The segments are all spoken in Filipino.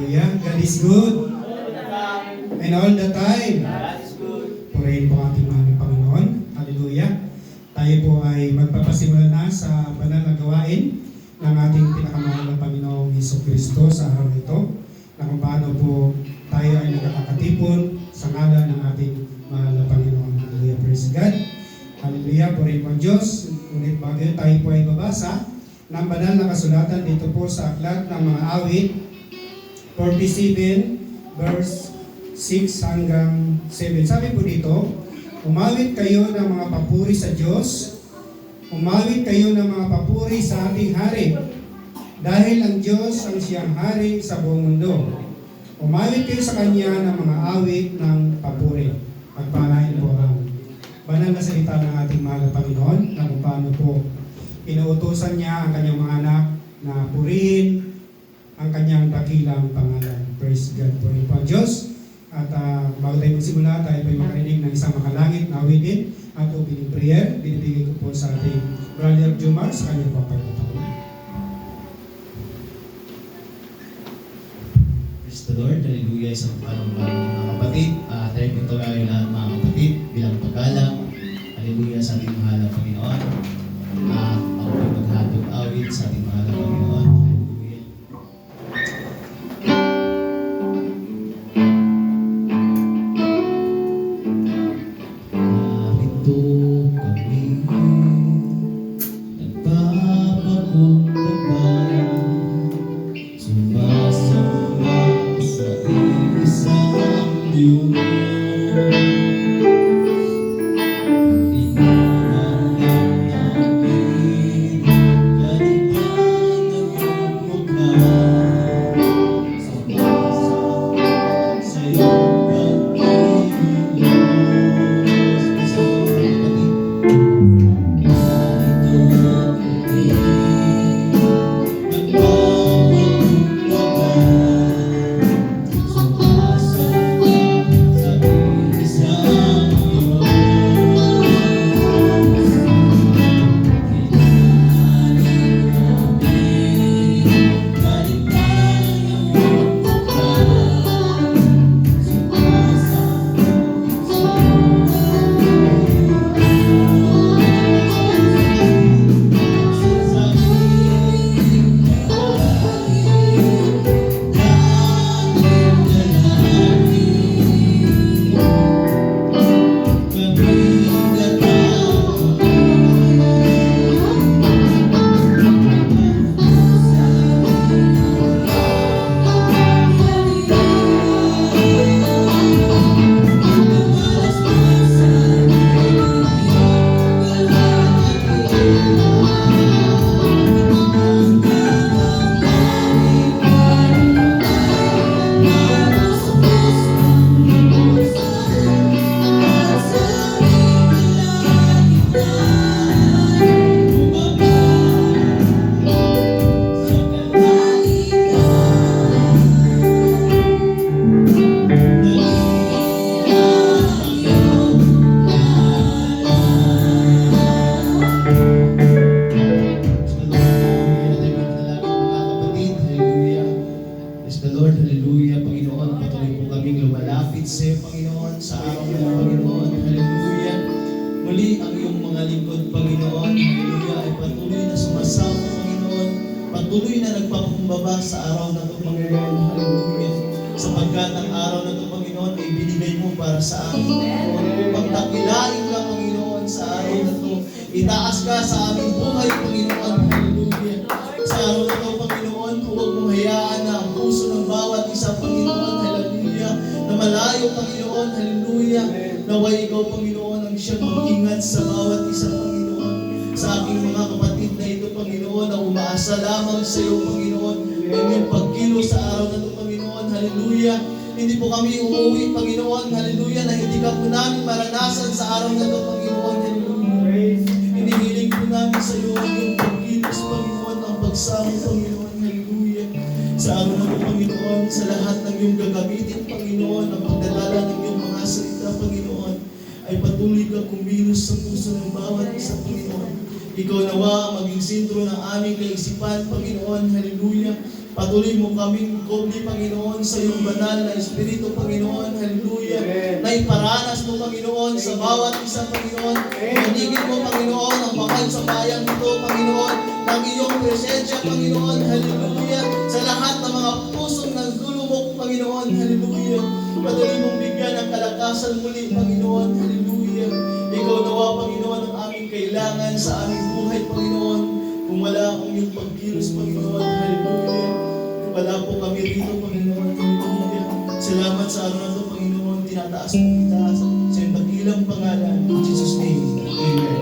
Hallelujah. God is good. And all the time. God is good. Purihin po ating mahal na Panginoon. Hallelujah. Tayo po ay magpapasimula na sa banal na gawain ng ating pinakamahal na Panginoong Hesukristo sa araw na ito, na kung paano po tayo ay nagkakatipon sa ngalan ng ating mahal na Panginoon. Hallelujah. Praise God. Hallelujah. Purihin po ang Diyos. Ngunit bago tayo po ay babasa ng banal na kasulatan dito po sa aklat ng mga awit 47 verse 6 hanggang 7. Sabi po dito, umawit kayo ng mga papuri sa Diyos, umawit kayo ng mga papuri sa ating hari, dahil ang Diyos ang siyang hari sa buong mundo. Umawit kayo sa Kanya ng mga awit ng papuri. Pagpalain po ang banal na salita ng ating mahal na Panginoon, na kung paano po inuutosan niya ang kanyang mga anak na purihin ang kanyang dakilang pangalan. Praise God. Purihin po ang Diyos. At bago tayo magsimula, tayo po makarinig ng isang makalangit na awitin at opening prayer. Binibigay ko po sa ating Brother Jomar sa kanyang papagpapalala. Praise the Lord. Hallelujah. Isang mga kapatid. Tayo po tayo lahat mga kapatid bilang paggalang. Hallelujah sa ating mahal na Panginoon. At ako po maghatog awit sa ating mahal na Panginoon. Itaas ka sa aming buhay, Panginoon. Hallelujah. Sa araw na ito, Panginoon, huwag mong hayaan na ang puso ng bawat isa, Panginoon. Hallelujah. Na malayo, Panginoon. Hallelujah. Naway ikaw, Panginoon, ang siyang mag-ingat sa bawat isa, Panginoon. Sa aking mga kapatid na ito, Panginoon, na umaasa lamang sa iyo, Panginoon. Ang iyong pagkilo sa araw na ito, Panginoon. Hallelujah. Hindi po kami uuwi, Panginoon. Hallelujah. Na hindi ka po namin maranasan sa araw na ito, Panginoon. Hallelujah. Hinihiling po namin sa iyo ang iyong pagkilos, Panginoon, ang pagsama, Panginoon. Hallelujah. Sa araw na ito, Panginoon, sa lahat ng iyong gagamitin, Panginoon, ang pagdadala ng iyong mga salita, Panginoon, ay patuloy ka kumilos sa puso ng bawat isa, Panginoon. Ikaw nawa ang maging sentro ng aming kaisipan, Panginoon. Hallelujah. Patuloy mo kaming kubli, Panginoon, sa iyong banal na Espiritu, Panginoon. Hallelujah. Na iparanas mo, Panginoon, sa bawat isa, Panginoon. Manigit mo, Panginoon, ang mahal sa bayang ito, Panginoon, ng iyong presensya, Panginoon. Hallelujah. Sa lahat ng mga pusong nagdulumok, Panginoon. Hallelujah. Patuloy mong bigyan ng kalakasan muli, Panginoon. Hallelujah. Ikaw nawa, Panginoon, ang aming kailangan sa aming buhay, Panginoon. Kung wala ang iyong pagkilos, Panginoon. Hallelujah. Wala po kami rito, Panginoon. Hallelujah. Salamat sa araw na ito, Panginoon. Tinataas mo kita sa iyong dakilang pangalan. In Jesus' name. Amen.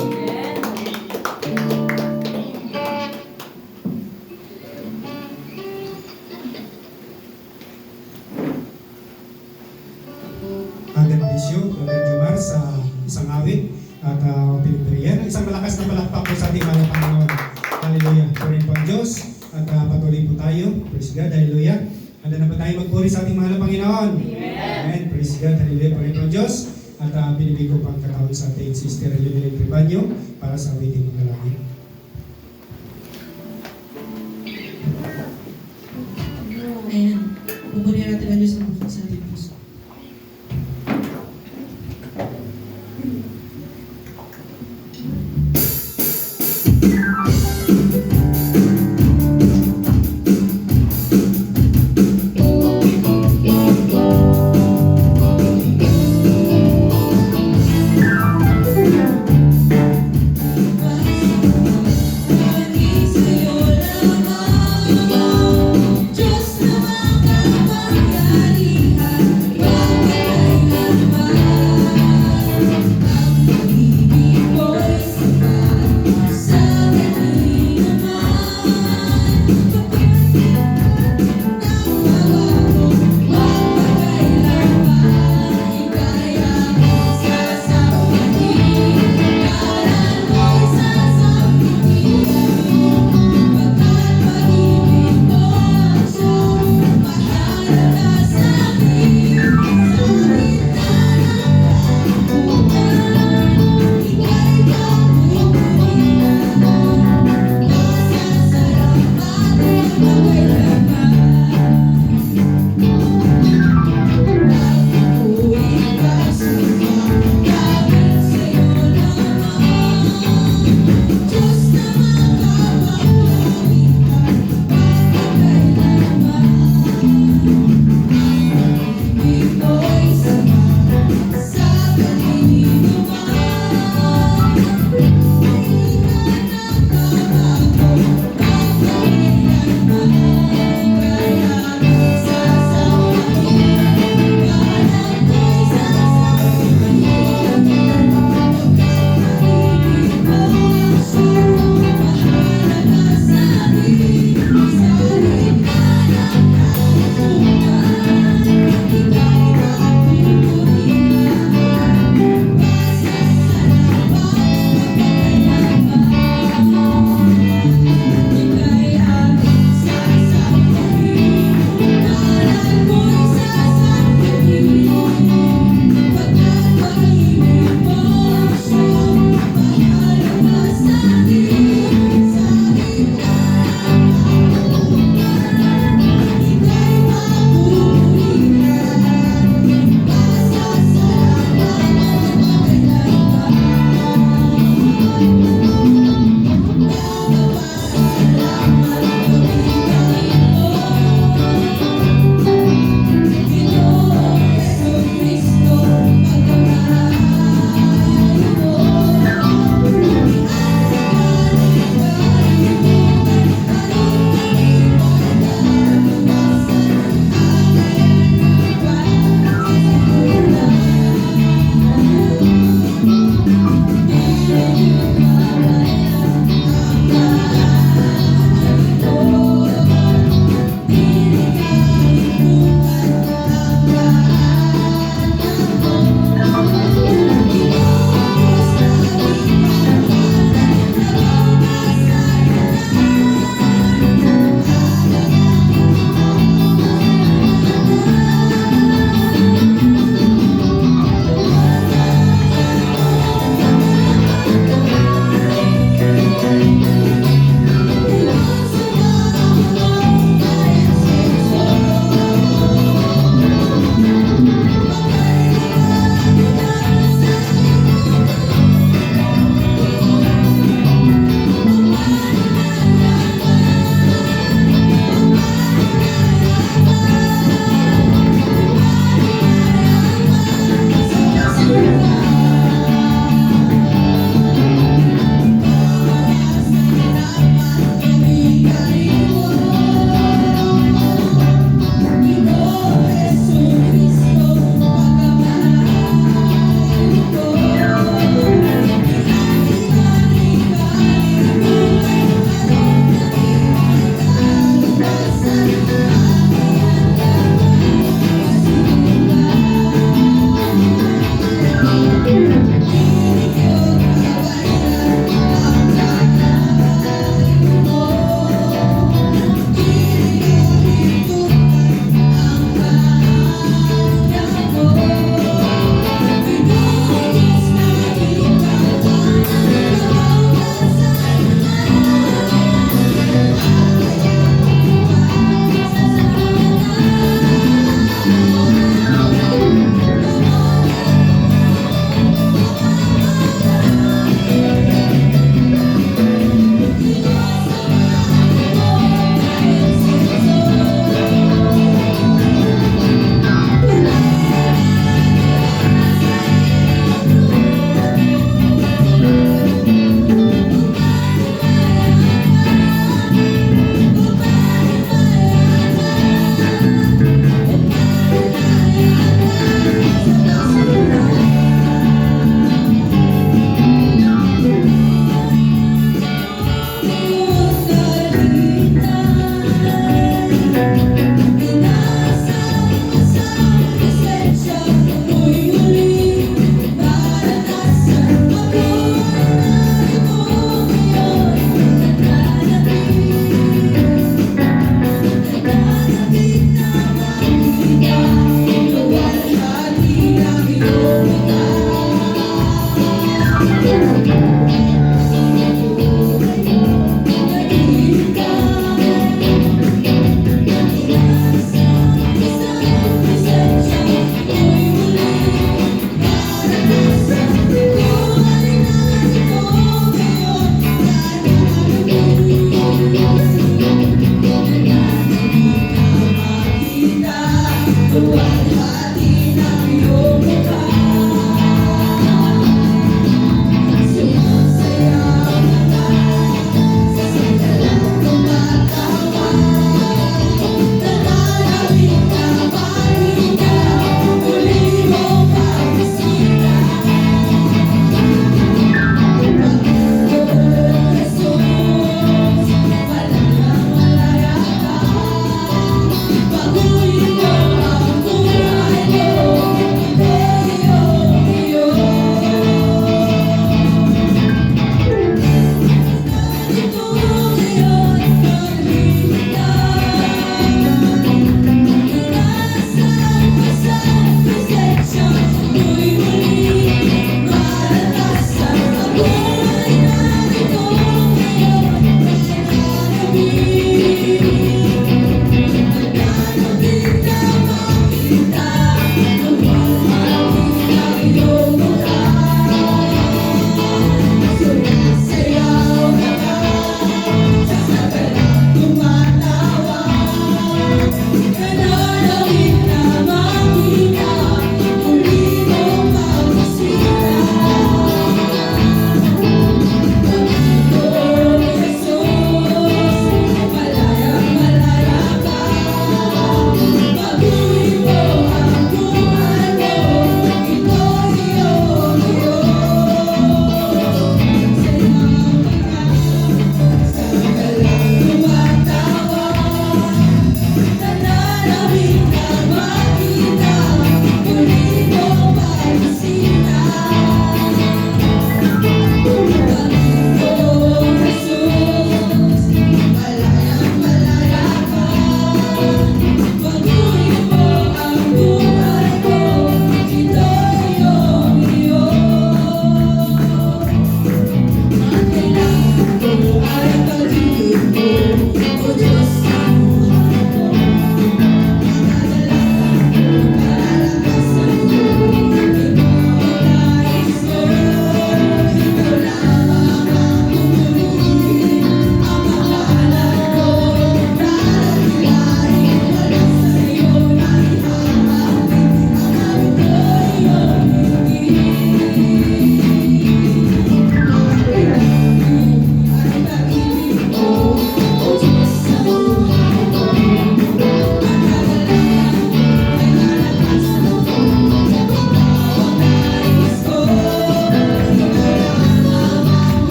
God bless you, Brother Jomar, sa isang awit at pinipiriyan. Isang malakas na palakpak po sa ating mga Panginoon. Hallelujah. Purihin po ang Diyos at patuloy po tayo. Praise God. Hallelujah. Handa na ba tayo magpuri sa ating mahal na Panginoon? Amen. Praise God. Hallelujah. Purihin po ang Diyos at pinibig ko pang katawag sa ating Sister Lilian Pribanyo para sa awiting panalangin. Ayan. Pupurihan natin ang Diyos ng bukod sa ating puso.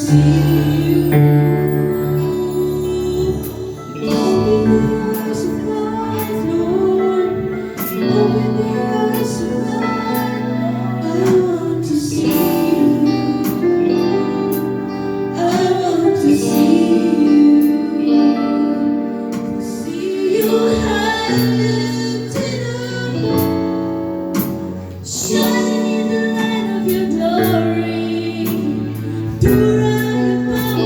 Shining in the light of your glory, throughout your power.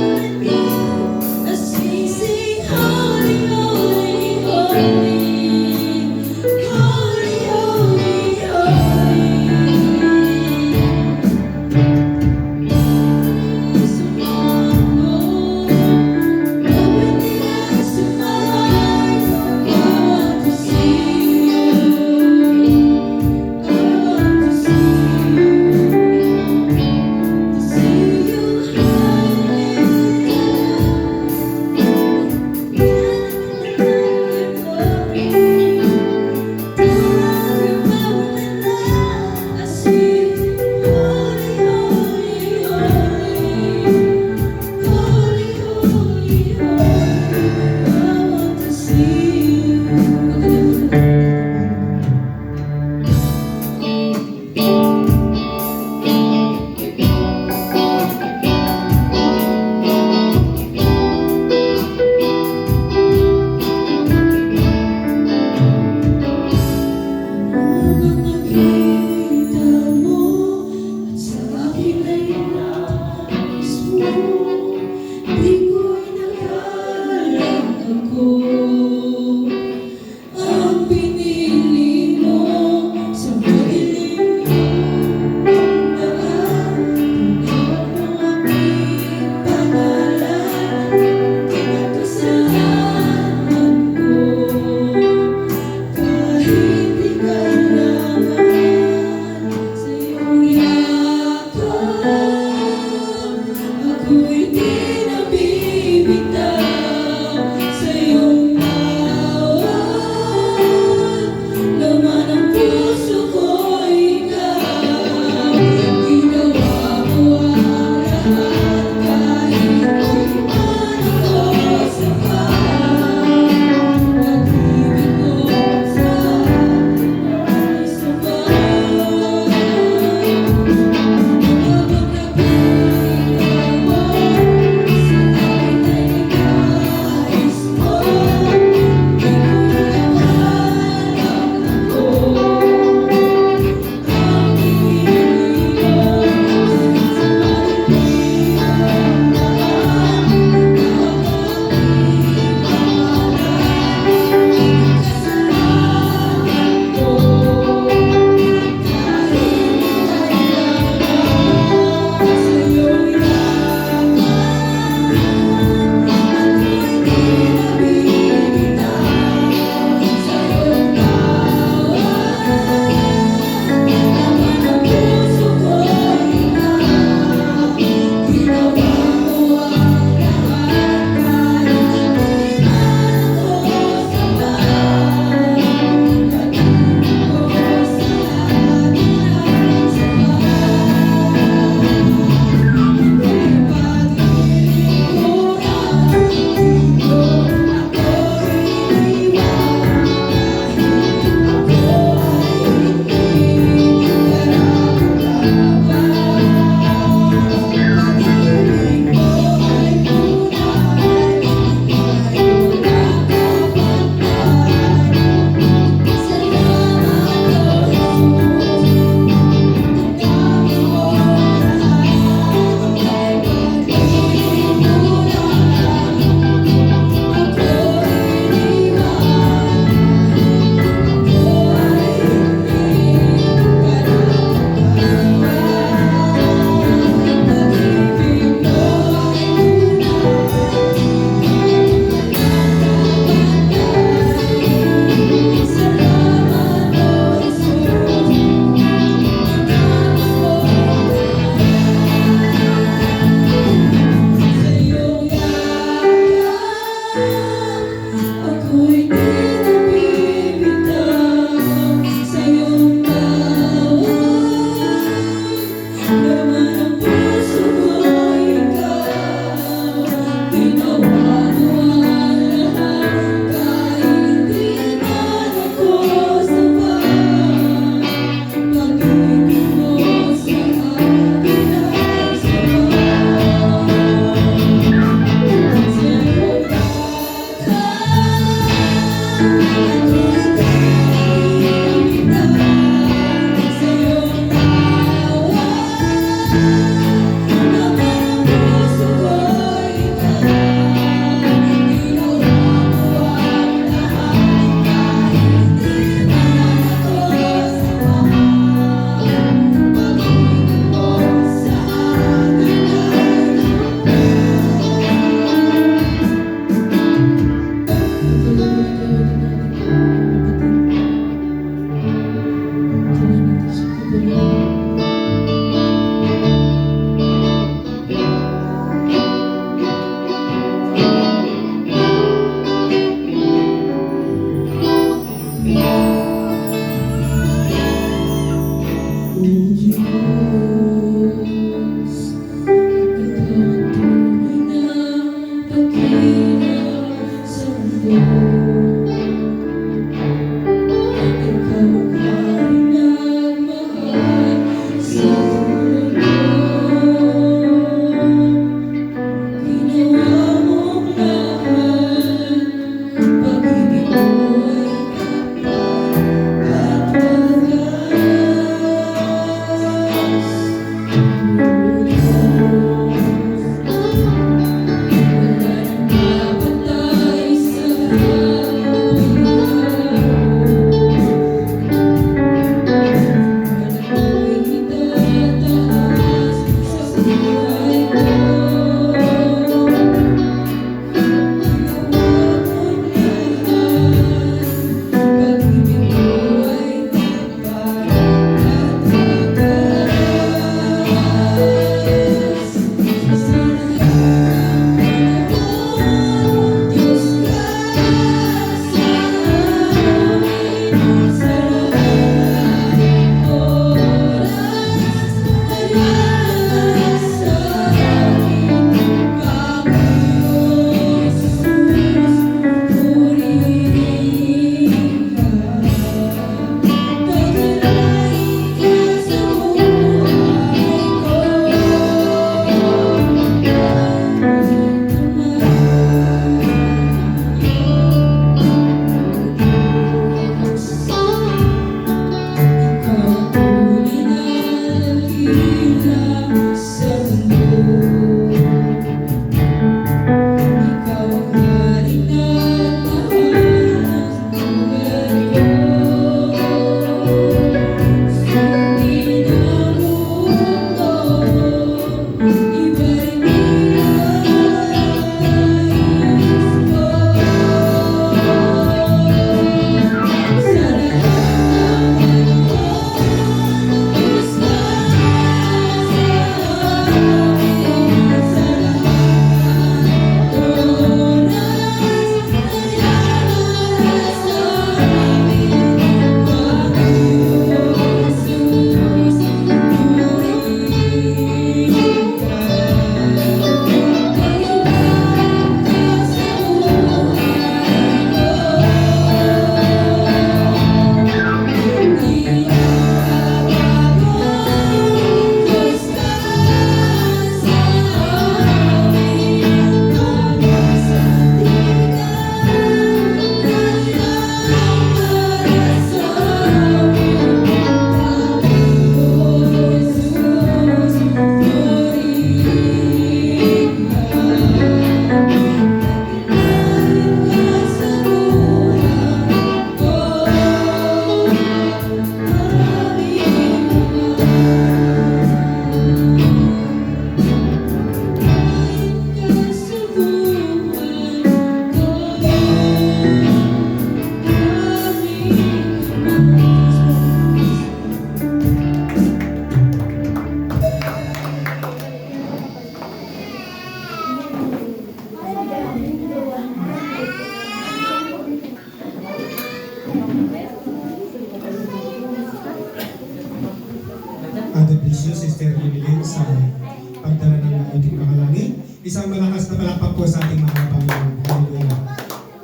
Isang malakas na palakpak po sa ating mga Panginoon. Hallelujah.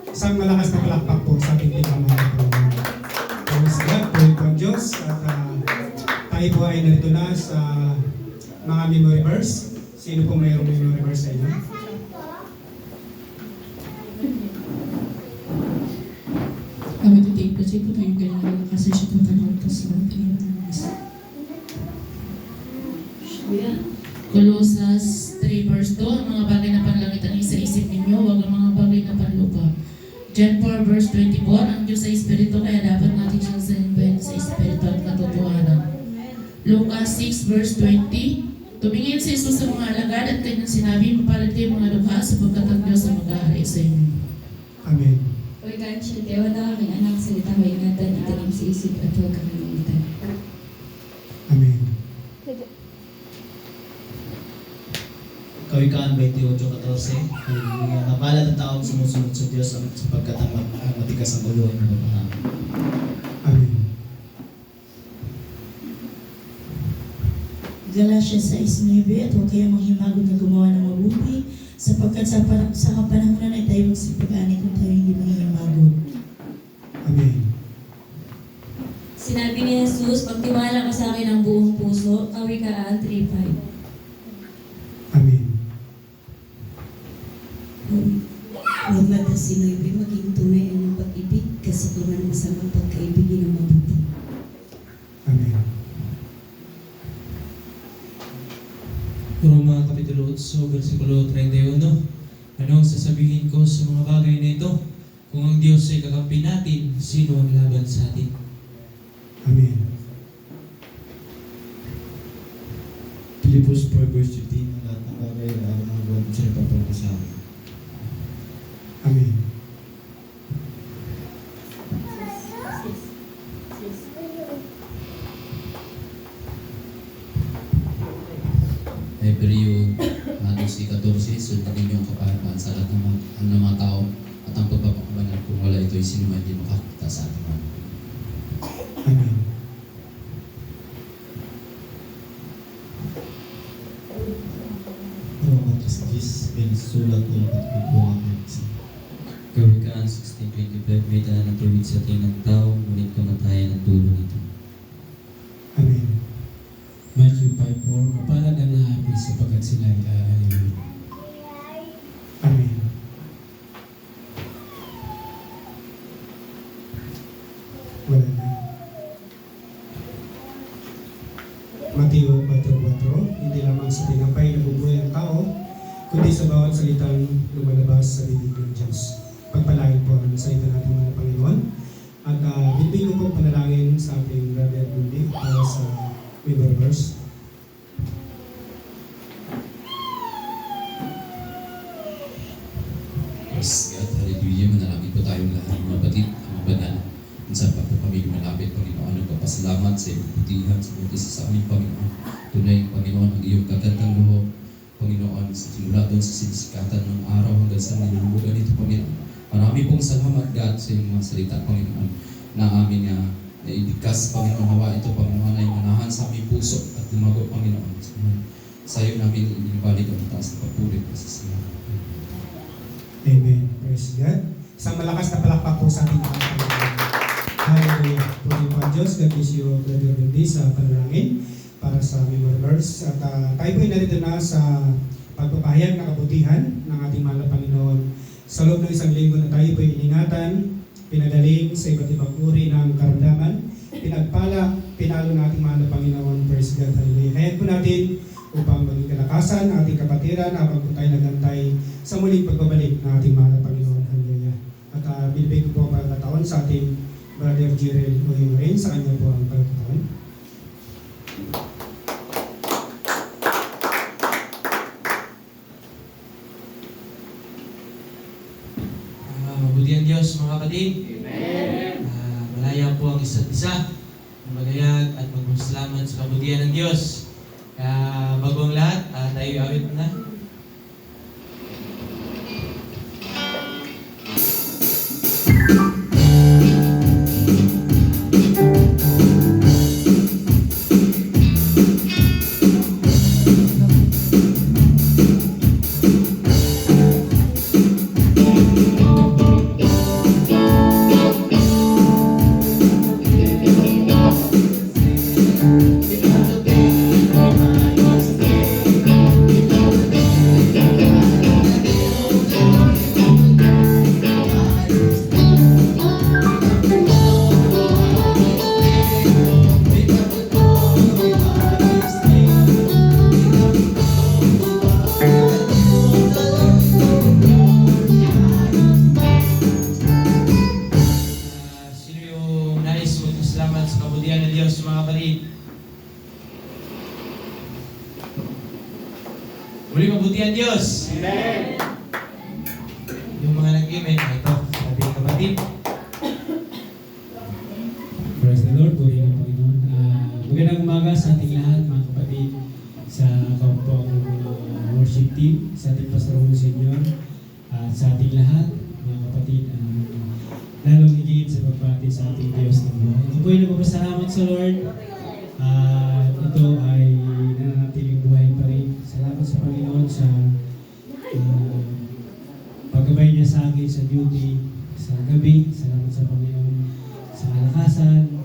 Isang malakas na palakpak po sa ating mga Panginoon. Praise God, praise po ang Diyos. At tayo po ay narito na sa mga memory verse. Sino po mayroong memory verse sa inyo? Kami tutig po siya po tayo ganyan kasi siya po tayo sa ating Colossus 3 verse 2, ang mga bagay na panlangit ang isa-isip ninyo, huwag ang mga bagay na panlupa. John 4 verse 24, ang Diyos ay Espiritu, kaya dapat natin siyang sinimbahin sa Espiritu at katotohanan. Lucas 6 verse 20, tumingin si Jesus sa mga alagad at kanyang sinabi, mapalit kayo mga dukha sapagkat ang Diyos ang mag-aari sa inyo. Amen. Huwag kang siya, Dewa na aming anak, salita mo ingatan, itanim sa isip at huwag kang nangilitan. Amen. Kawikaan 28:14. Hallelujah. Napalad ang taong sumusunod sa Diyos sapagkat ang matigas ang ulo ay mababahan. Amen. Galatia 6:9, at huwag kayong maghimagod na gumawa ng mabuti, sapagkat sa kapanahonan ay tayo magsipag-ani kung tayo hindi manghihimagod. Amen. Sinabi ni Jesus, pagtiwala ka sa akin ng buong puso, Kawikaan 3:5. Amen. Huwag magkasinoy, maging tunay ang pag-ibig, kasaturan ng masamang pagkaibigin ng mabuti. Amen. Roma Kapitulo 8, versikulo 31. Anong sasabihin ko sa mga bagay na ito? Kung ang Diyos ay kakampi natin, sino ang laban sa atin? Amen. Pilipos 4 verse 15, ang lahat ng bagay ay ang mga buwan siya ipapalito sa akin. Amen. Hebreo 12:14, sundin niyo ang kapayapaan sa lahat ng mga tao at ang pagpapakabanal kung wala ito'y sino man hindi makakita sa ating mga. Amen. Roma 3:10, pinasulat ko ang pagkukuha ng isa. Kawikaan 16:25, may tanan ng tuwid sa tingin ng tao, ngunit kamatayan ang dulo nito. Amen. Matthew 5:4, mapalad ang nahapi sapagkat sila ay aalawin. Amen. Wala na. Mateo 4:4, hindi lamang sa tinapay nabubuhay ang tao, kundi sa bawat salitang lumalabas sa bibig ng Diyos. Pagpalain po ang salita natin mga Panginoon. At bibig ko po panalangin sa ating brother Bundi para sa memory verse. Praise God, hallelujah, manalangin po tayong lahat ng mga batid, mga banal. Minsan pa po kami lumalapit, Panginoon, nagpapasalamat sa iyong kabutihan, sa butis sa aming Panginoon. Tunay, Panginoon, ang iyong kagandang loob, Panginoon, simula doon sa sinisikatan ng araw hanggang sa nilulubugan nito, Panginoon. Marami pong salamat, God, sa iyong mga salita, Panginoon, na amin na ibigkas, Panginoon, hawa ito, Panginoon, ay manahan sa aming puso at lumago, Panginoon. Sa iyo namin inibalik ang taas na papuri po sa salamat. Amen. Praise God. Isang malakas na palakpak po sa ating mga Panginoon. Hallelujah. Puri po ang Diyos. God bless you, Brother Rudy, sa panalangin para sa memory verse. At tayo po ay narito na sa pagpapahayag na kabutihan ng ating mahal na Panginoon. Sa loob ng isang linggo na tayo po ay iningatan, pinagaling sa iba't ibang uri ng karamdaman, pinagpala, pinalo ng ating mahal na Panginoon. Praise God. Hallelujah. Hayag po natin upang maging kalakasan ng ating kapatiran habang po tayo nagantay sa muling pagbabalik ng ating mahal na Panginoon. Hallelujah. At binibig ko po ang pagkataon sa ating Brother Jirel Oyemarin, sa kanya po ang pagkataon. Mabuti ang Diyos, mga kapatid. Amen. Malaya po ang isa't isa. Magayag at magpasalamat sa kabutihan ng Diyos. Kaya bago ang lahat, tayo awit na. kabutihan Diyos. Amen. Yung mga nag-amen, ito, sabi ng kapatid. Praise the Lord, puri ng Panginoon. Magandang umaga sa ating lahat, mga kapatid, sa kapwa worship team, sa ating pastorong senior, at sa ating lahat, mga kapatid, lalong higit sa pagbati sa ating Diyos ng buhay. Ako po ay nagpapasalamat sa Lord. Ito ay nananatiling buhay pa rin. Salamat sa Panginoon sa paggabay niya sa akin sa duty, sa gabi. Salamat sa Panginoon sa kalakasan,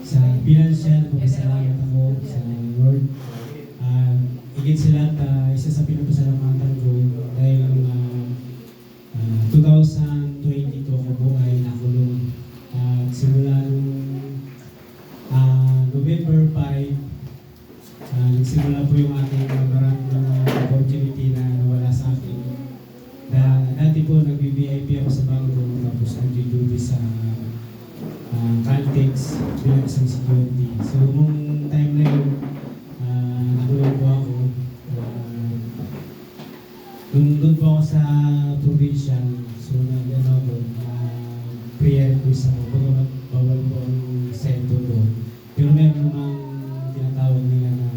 sa financial. Papasalamat ako sa Lord. Higit sa lahat, isa sa pinapasalamatan ko dahil 2022 ako po ay nakulong. At simula nung November 5, nagsimula po yung aking maraming opportunity na nawala sa akin. Dati po nag-VIP ako sa bangko, tapos nag-duty sa Caltex bilang isang security. So nung time na yun, nakulong po ako. Doon po ako sa provincial, so nag-ano ako, prayer quiz ako. Bawal po ang sento doon. Pero meron namang tinatawag nila na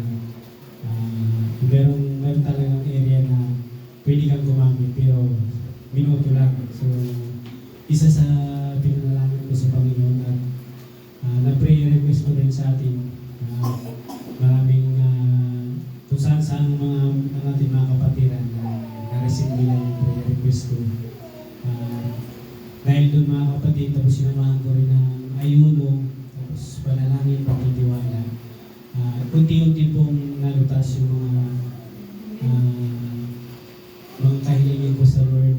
meron talagang area na pwede kang gumamit, pero minuto lang. So, isa sa pinanalangin ko sa Panginoon at na-prayer request ko rin sa atin. Maraming kung saan ang ating mga kapatiran na-receive nila yung prayer request ko. Dahil doon mga kapatid, tapos sinamahan ko rin ng ayuno, tapos panalangin, pagtitiwala. Unti-unti pong nalutas yung mga kahilingin ko sa Lord.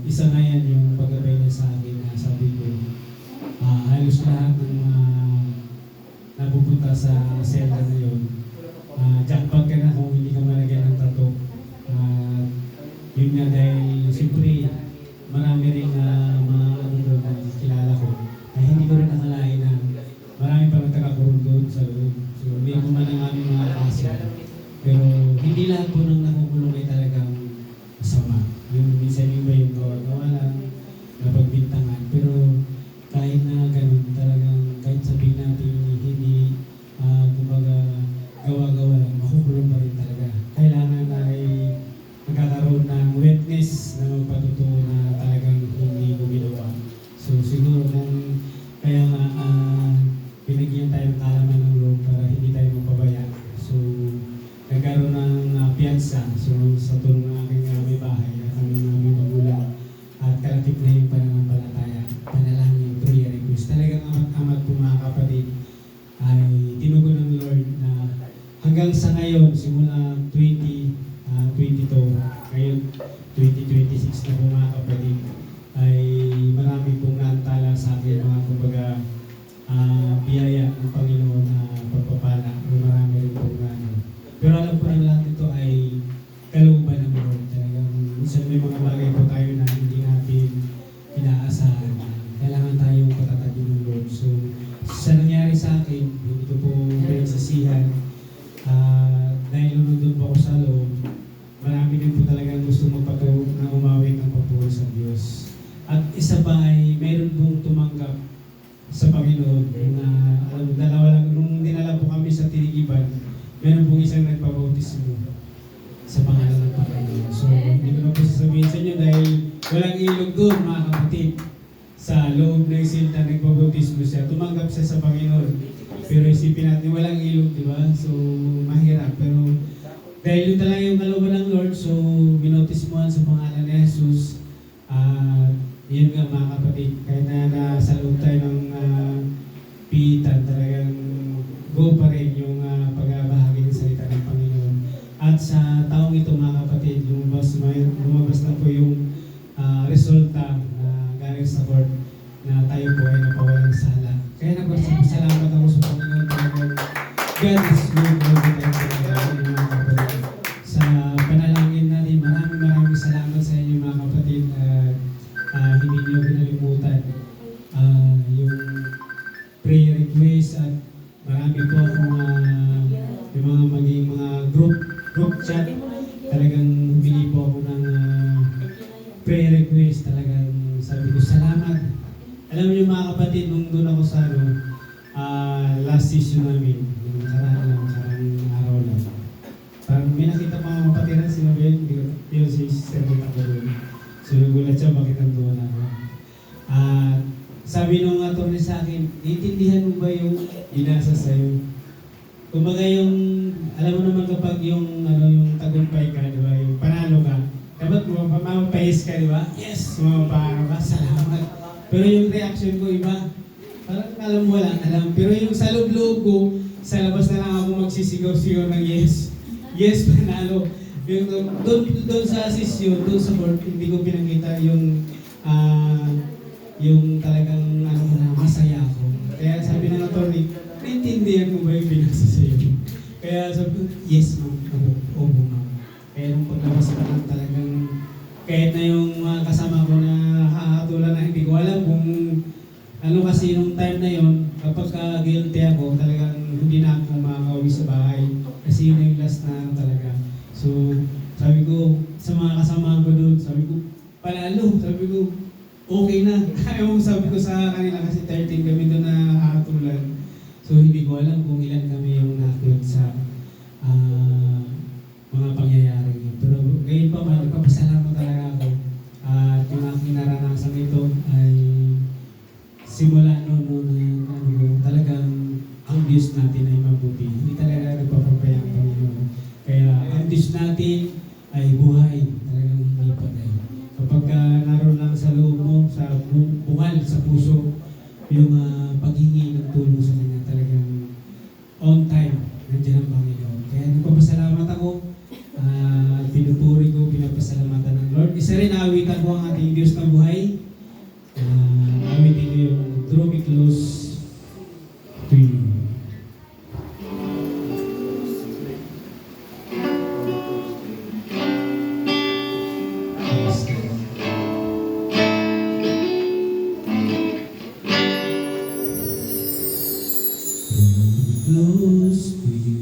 Isa na yan yung paggabay niya sa akin na sabi ko, halos lahat ng mga napupunta sa selda na yun, jackpot ka na kung hindi ka malagyan ng tato. Yun nga dahil siyempre marami rin mga ano doon na kilala ko ay hindi ko rin nakalain na marami pa nagtakakurong doon sa loob. So hindi ko man ang aming mga kaso. Pero hindi lahat po ng nakukulong ay talagang masama. Yung minsan yung ba yung gawa-gawa lang, napagbintangan. Pero kahit na ganun, talagang kahit sabihin natin hindi kumbaga gawa-gawa lang, makukulong pa rin talaga. Kailangan ay nagkakaroon ng witness na magpatutuo na talagang hindi ko ginawa. So siguro kung kaya nga binigyan tayo ng kalaman ng loob para hindi tayo mapabaya. So nagkaroon ng piyansa. So sa tulong ng aking may bahay at aming aming magulang at kalakip na yung pananampalataya, panalangin, prayer request. Talagang amat-amat po mga kapatid ay tinugon ng Lord na hanggang sa ngayon, simula 2022, ngayon 2026 na po mga kapatid, ay marami pong naantala sa akin mga kumbaga biyaya ng Panginoon na pagpapala. Marami rin pong pero alam ko na lahat ito ay kalooban ng Lord. Talagang minsan may mga bagay po tayo na hindi natin inaasahan. Kailangan tayong patatagin ng Lord. So, sa nangyari sa akin, hindi ko po pinagsisihan. Dahil nandun po ako sa loob, marami din po talagang gusto magpatuloy na umawit ng papuri sa Diyos. At isa pa ay mayroon pong tumanggap sa Panginoon na dalawa lang, nung dinala po kami sa Tinigiban, meron pong isang nagpabautismo sa pangalan ng Panginoon. So, hindi ko na po sasabihin sa inyo dahil walang ilog doon mga kapatid. Sa loob ng silta, nagpabautismo siya. Tumanggap siya sa Panginoon. Pero isipin natin, walang ilog, di ba? So, mahirap. Pero dahil yun talaga yung kalooban ng Lord, so, binautismohan sa pangalan ni Jesus. Yun nga mga kapatid, kahit na nasa loob tayo ng piitan, talagang go pa rin yung pagbahagi ng salita ng Panginoon. At sa taong ito mga kapatid, lumabas na po yung resulta na galing sa court na tayo po ay napawalang sala. Kaya nagpasalamat ako sa Panginoon talagang God is good all the time mga kapatid. Sa panalangin natin, maraming salamat sa inyo mga kapatid. Hindi niyo kinalimutan yung prayer request at marami po akong yung mga maging mga group talagang humingi po ako ng prayer request. Talagang sabi ko, salamat. Alam niyo mga kapatid, nung doon ako sa last session namin, yung nakarang araw lang. Parang may nakita mga kapatiran, sinabi yun si Sister Rita ko doon. So nagulat siya, bakit nandoon ako. Sabi nung attorney sa akin, naiintindihan mo ba yung inasa sa'yo? Kumbaga yung, alam mo naman kapag yung tagumpay ka, di ba? Yung panalo ka, dapat mapapayis ka, di ba? Yes! Mapapano ka, salamat. Pero yung reaction ko iba, parang alam mo lang, alam. Pero yung sa loob-loob ko, sa labas na lang ako magsisigaw-sigaw ng yes. Yes, panalo. Yung doon sa session, doon sa board, hindi ko pinakita yung talagang masaya ako. Kaya sabi ng attorney, naintindihan mo ba yung binasa sa'yo? Kaya sabi ko, yes ma'am, opo ma'am. Kaya nung paglabas ko lang talagang, kahit na yung mga kasama ko na hahatulan na hindi ko alam kung ano kasi nung time na yon, kapag guilty ako, talagang hindi na ako makakauwi sa bahay. Kasi yun na yung last na talaga. So, sabi ko, sa mga kasama ko doon, sabi ko, panalo, sabi ko, okay na. Ayaw sabi ko sa kanila kasi 13 kami doon na hatulan. So hindi ko alam kung ilan kami yung nakit sa mga pangyayari yun. Pero ngayon pa man, nagpapasalamat talaga ako. At yung aking naranasan ito ay simula noon talagang ang Diyos natin ay mabuti. Hindi talaga nagpapapaya ang Panginoon. Kaya ang Diyos natin ay buhay. Talagang hindi patay. Kapag naroon lang sa loob mo, sa bungal, sa puso, yung paghingi ng tulong sa Kanya talagang on time, nandiyan ang Panginoon. Kaya nagpapasalamat ako, pinupuri ko, pinapasalamatan ng Lord. Isa rin awitan ko ang ating Diyos na buhay. Awitin ko yung Draw Me Close to You. Close to you.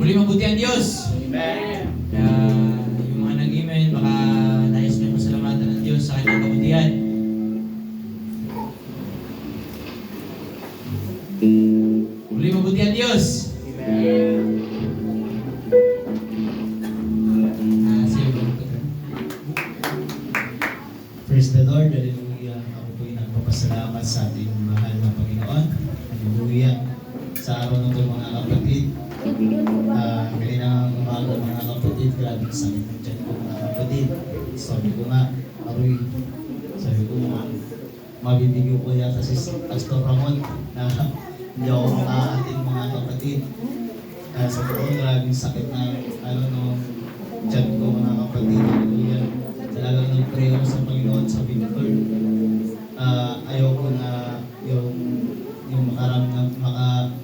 Muli mabuti ang Diyos. Amen. Kaya yung mga nag-email, baka nais nyo masalamatan ng Diyos sa kanyang kabutihan. Muli mabuti ang Diyos. Amen. Praise the Lord, hallelujah. Ako po'y nagpapasalamat sa ating mahal na Panginoon. Hallelujah. Sa araw na ito mga kapatid, galinang umaga mga kapatid, grabe ang sakit ng tiyan ko mga kapatid. Sabi ko nga, mabibigyo ko yata si Pastor Ramon na hindi ako makaatin mga kapatid. Sa totoo, grabe ang sakit ng tiyan ko mga kapatid. Hallelujah. Talagang nag-pray ako sa Panginoon, sabi ko, Lord, ayoko na yung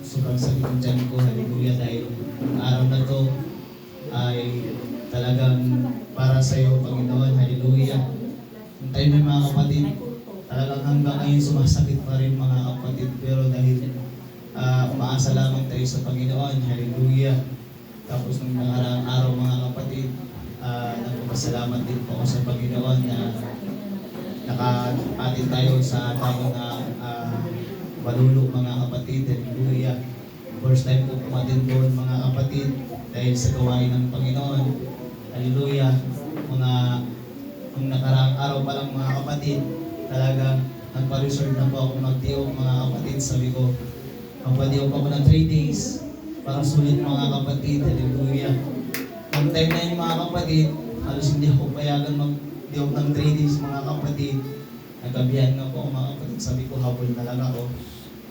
sobrang sakit ng tiyan ko, hallelujah, dahil ang araw na to ay talagang para sa iyo, Panginoon, hallelujah. Yung time na mga kapatid, talagang hanggang ngayon sumasakit pa rin mga kapatid, pero dahil umaasa lamang tayo sa Panginoon, hallelujah. Tapos nung nakaraang araw mga kapatid, nagpapasalamat din po ako sa Panginoon na nakaatin tayo sa tao na Balulo mga kapatid, hallelujah. First time ko pumatin doon mga kapatid dahil sa gawain ng Panginoon, hallelujah. Nung nakaraang araw pa lang mga kapatid, talagang nagpa-reserve na po ako magtiok mga kapatid. Sabi ko, magpatiok ako ng 3 days para sulit mga kapatid, hallelujah. Nung time na yun mga kapatid, halos hindi ako payagan mag-tiok ng 3 days mga kapatid. Nagkabihan nga po mga kapatid, sabi ko habol na lang ako.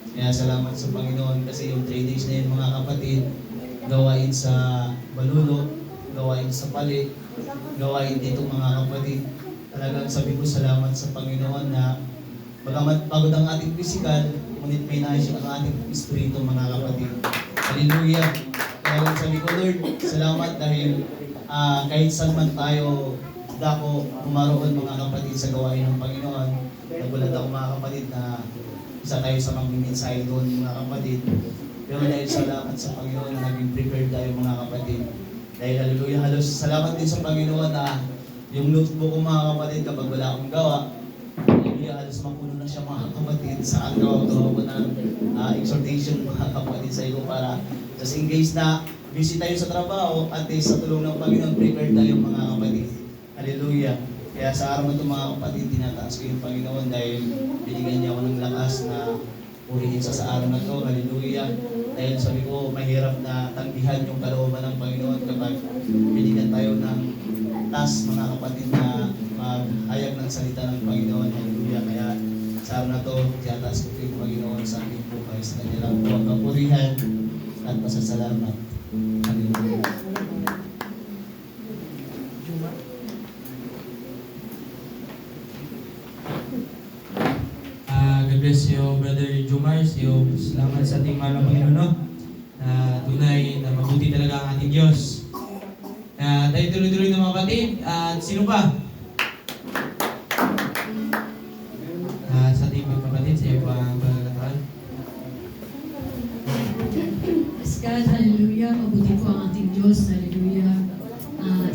Kaya salamat sa Panginoon kasi yung 3 days na yun mga kapatid, gawain sa Balulo, gawain sa Pali, gawain dito mga kapatid. Talagang sabi ko salamat sa Panginoon na bagamat pagod ang ating pisikal, ngunit may nais ang ating espiritu mga kapatid. Hallelujah! Kaya sabi ko, Lord, salamat dahil kahit saan man tayo dako umaroon mga kapatid sa gawain ng Panginoon. Nagulat ako mga kapatid na isa tayo sa magmimensahe doon mga kapatid. Pero dahil salamat sa Panginoon na naging prepared tayo mga kapatid. Dahil hallelujah, halos salamat din sa Panginoon na yung notebook ko mga kapatid kapag wala akong gawa, hallelujah, halos mapuno na siya mga kapatid sa gawa ko ng exhortation mga kapatid sa iyo para just in case na busy tayo sa trabaho at sa tulong ng Panginoon, prepared tayo mga kapatid. Hallelujah. Kaya sa araw na ito mga kapatid, tinataas ko yung Panginoon dahil binigyan niya ako ng lakas na purihin sa araw na ito. Hallelujah. Dahil sabi ko, mahirap na tanggihan yung kalooban ng Panginoon kapag binigyan tayo ng task mga kapatid na maghayag ng salita ng Panginoon. Hallelujah. Kaya sa araw na ito, tinataas ko yung Panginoon sa aking buhay sa kanilang buwag kapurihan at pasasalamat. Hallelujah. God bless you, Brother Jumar. Salamat sa ating mahal na Panginoon, no? Na tunay na mabuti talaga ang ating Diyos. Tayo tuloy-tuloy na mga kapatid. At sino pa? Sa ating mga kapatid, sa iyo pa ang pagkakataan. Praise God, hallelujah. Mabuti po ang ating Diyos, hallelujah.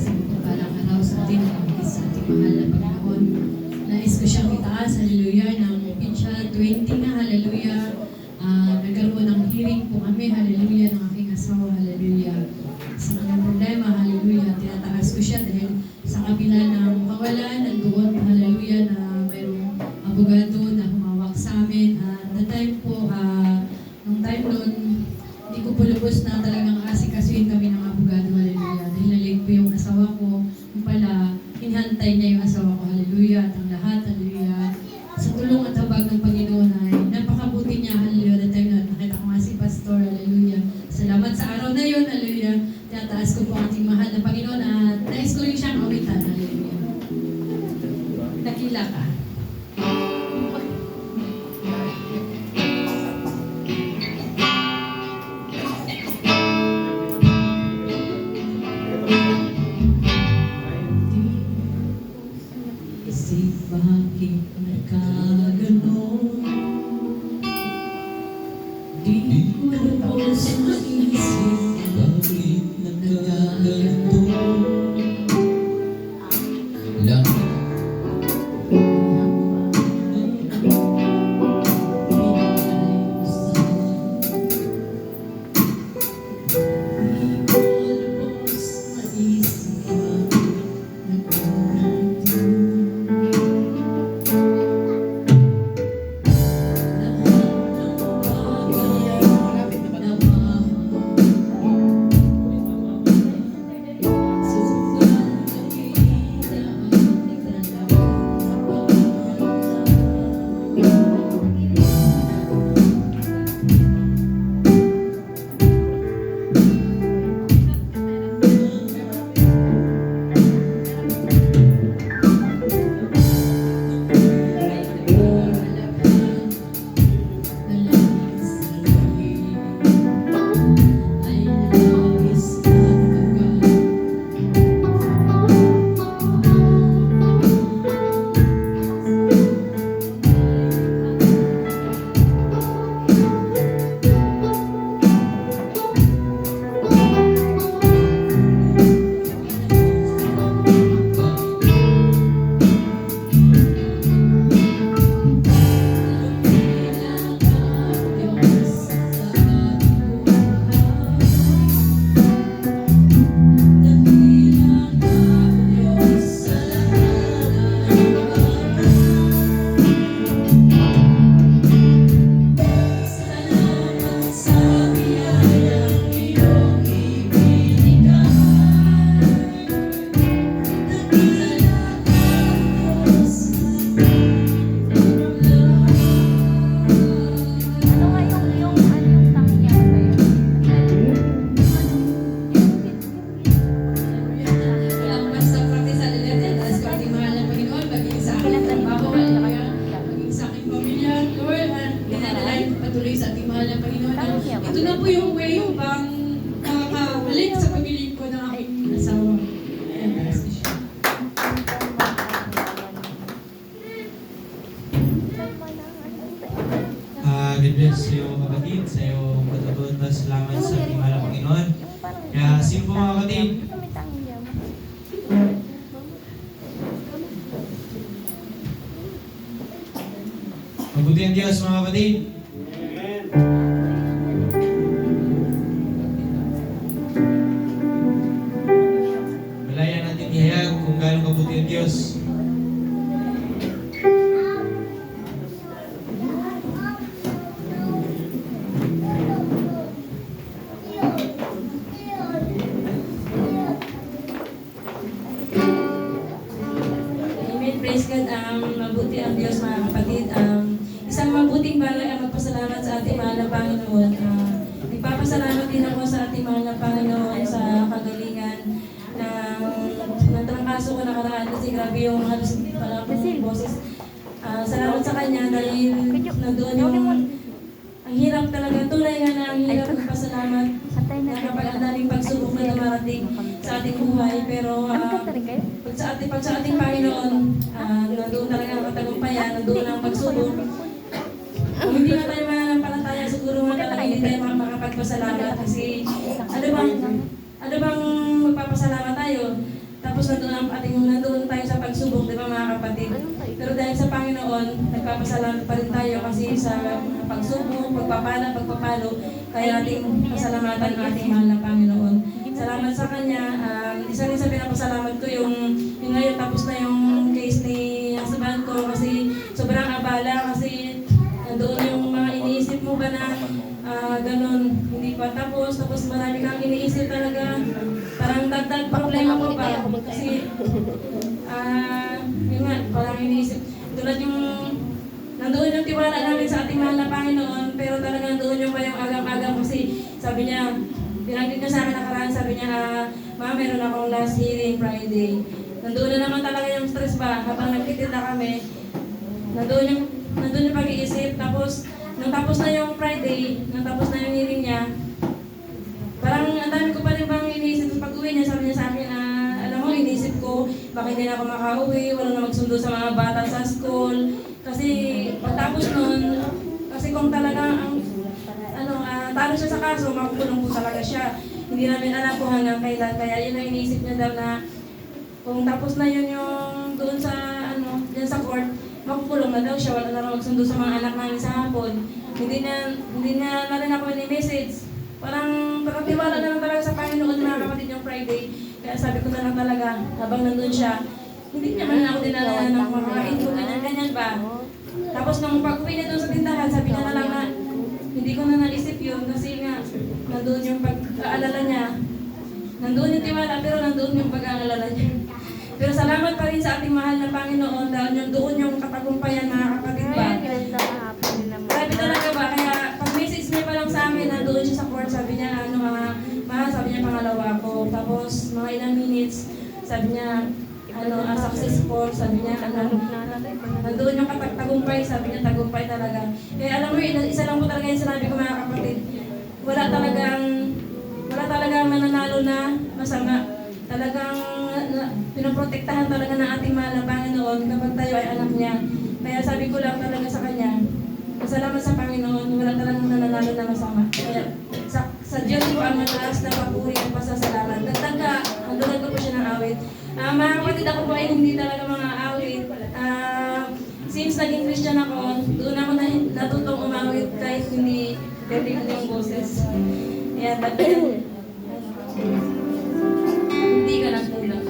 Sa pagpapalang araw sa ating mahal na Panginoon. Nais ko siyang itaas, hallelujah, ng Pincha 20 na, hallelujah. Nagkaroon ng hearing po kami, hallelujah, ng aking asawa, hallelujah. Sa kanyang problema, hallelujah, tinataas ko siya dahil sa kabila ng kawalan, nandoon, hallelujah, na mayroong abogado na humawak sa amin. The time po, nung time noon, hindi ko po lubos na talagang asikasuhin kami ng abogado, hallelujah. Dahil nalig po yung asawa ko, yung pala, hinihantay niya yung asawa ko, hallelujah, at ang lahat, hallelujah. Sa tulong at habag ng Panginoon ay napakabuti niya, hallelujah, the time na nakita ko nga si Pastor, hallelujah. Salamat sa araw na yun, hallelujah. Tinataas ko po ang ating mahal na Panginoon at nais ko rin siyang awitan, hallelujah. Dakila ka. Isip bakit nagkaganon? Di ko lubos maisip bakit balik sa pagilid ko ng aking asawa. Ayan, taas na siya. God bless sa iyo kapatid, sa iyong pagtutun. Salamat sa ating mahal na Panginoon. Kaya sino po mga kapatid? Mabuti ang Diyos mga kapatid. Malaya natin ihayag kung gaano kabuti ang Diyos. Amen. Praise God. Mabuti ang Diyos mga kapatid. Isang mabuting balay ang magpasalamat sa ating mahal na Panginoon. Nagpapasalamat din ako sa ating mahal na Panginoon sa kagalingan ng trangkaso ko nakaraan kasi grabe yung halos pala akong boses. Salamat sa Kanya dahil nandoon yung ang hirap talaga. Tunay nga na ang hirap magpasalamat na kapag ang daming pagsubok na dumarating sa ating buhay. Pero pag sa ating Panginoon, nandoon talaga ang katagumpayan, nandoon ang pagsubok. Kung hindi na tayo mananampalataya, siguro nga talaga hindi tayo makapagpasalamat kasi ano bang magpapasalamat tayo? Tapos nandoon tayo sa pagsubok, di ba mga kapatid? Pero dahil sa Panginoon, nagpapasalamat pa rin tayo kasi sa pagsubok, pagpapalo, kaya nating pasalamatan ang ating mahal na Panginoon. Salamat sa Kanya. Isa rin sa pinapasalamat ko yung ngayon tapos na yung case ni husband ko kasi sobrang abala kasi nandoon yung mga iniisip mo ba na ganun, hindi pa tapos marami kang iniisip talaga. Parang dagdag problema ko ba? Kasi, yun nga, parang iniisip. Tulad yung, nandoon yung tiwala namin sa ating mahal na Panginoon, pero talagang nandoon yung pa yung agam-agam kasi sabi niya, binanggit niya sa akin nakaraan, sabi niya, Ma, meron akong last hearing Friday. Nandoon na naman talaga yung stress ba, habang nagtitinda kami, nandoon yung pag-iisip, tapos, nung tapos na yung Friday, nung tapos na yung hearing niya, parang ang dami ko pa rin bang iniisip pag uwi niya, sabi niya sa akin, alam mo, iniisip ko, bakit hindi na ako makauwi, wala na magsundo sa mga bata sa school. Kasi pagtapos nun, kasi kung talaga talo siya sa kaso, makukulong po talaga siya. Hindi namin alam kung hanggang kailan, kaya yun ang iniisip niya daw na kung tapos na yun yung doon sa, dyan sa court, makukulong na daw siya, wala na lang magsundo sa mga anak namin sa hapon. Hindi na rin ako ni-message. Parang tiwala na lang talaga sa Panginoon mga kapatid yung Friday. Kaya sabi ko na lang talaga, habang nandun siya, hindi naman ako dinala ng makakain ko, ganyan ba? Tapos nung pag-uwi niya doon sa tindahan, sabi niya na lang na, hindi ko na naisip yun kasi nga, nandun yung pag-aalala niya. Nandun yung tiwala, pero nandun yung pag-aalala niya. Pero salamat pa rin sa ating mahal na Panginoon dahil yung doon yung katagumpayan mga kapatid ba? Grabe talaga ba? Kaya pag-message niya pa lang sa amin, nandoon siya sa court, sabi niya, sabi niya pangalawa ko. Tapos mga ilang minutes, sabi niya, successful, sabi niya, nandoon yung tagumpay, sabi niya, tagumpay talaga. Kaya alam mo, isa lang po talaga yung sinabi ko mga kapatid, wala talagang nananalo na masama. Talagang pinoprotektahan talaga ng ating mahal na Panginoon kapag tayo ay anak niya. Kaya sabi ko lang talaga sa Kanya, salamat sa Panginoon, wala talagang nananalo na masama. Kaya sa Diyos po ang mataas na papuri at pasasalamat. Ang dulag ko po siya ng awit. Mga kapatid, ako po ay hindi talaga mga awit. Since naging Christian ako, doon ako natutong umawit kahit hindi galing yung boses. Ayan, hindi ka nagkulang.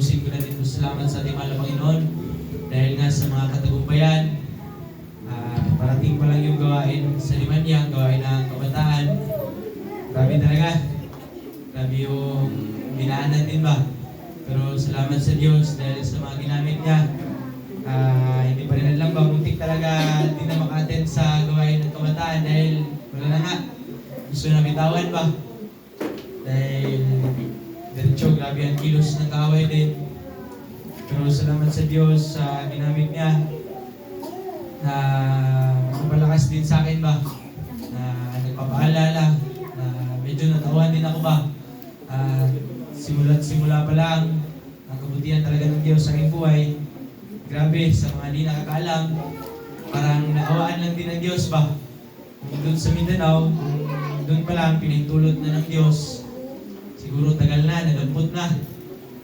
lubusin ko na din po salamat sa ating mahal na Panginoon dahil nga sa mga katagumpayan. Parating pa lang yung gawain sa Limanyang, gawain ng kabataan. Grabe talaga. Grabe yung dinaan natin ba? Pero salamat sa Diyos dahil sa mga ginamit niya. Hindi pa rin lang ba, muntik talaga hindi na maka-attend sa gawain ng kabataan dahil wala na nga. Gusto na bitawan ba? Dahil diretso, grabe ang kilos ng kaaway din. Pero salamat sa Diyos sa ginamit niya na magpapalakas din sa akin ba? Na nagpapaalala, na medyo natawan din ako ba? Simula pa lang, ang kabutihan talaga ng Diyos sa aking buhay. Grabe, sa mga di nakakaalam, parang naawaan lang din ng Diyos ba? Kung doon sa Mindanao, doon pa lang pinintulot na ng Diyos. Siguro tagal na, nadampot na.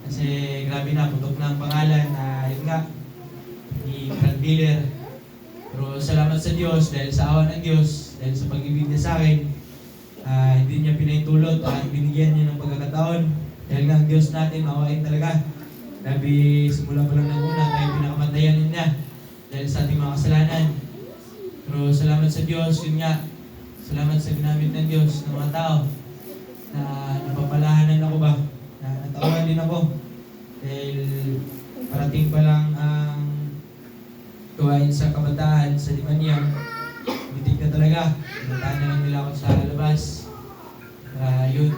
Kasi grabe na, putok na ang pangalan na yun nga, ni drug dealer. Pero salamat sa Diyos dahil sa awa ng Diyos, dahil sa pag-ibig niya sa akin, hindi niya pinahintulot at binigyan niya ng pagkakataon. Dahil nga ang Diyos natin, maawain talaga. Grabe, simula pa lang ng una, tayo pinakamatayan niya dahil sa ating mga kasalanan. Pero salamat sa Diyos, yun nga, salamat sa ginamit ng Diyos ng mga tao na napapalahanan ako ba, na natawan din ako dahil parating pa lang ang gawain sa kabataan sa Limanyang. Bitik na talaga, pinataan na lang nila ako sa labas. Yun,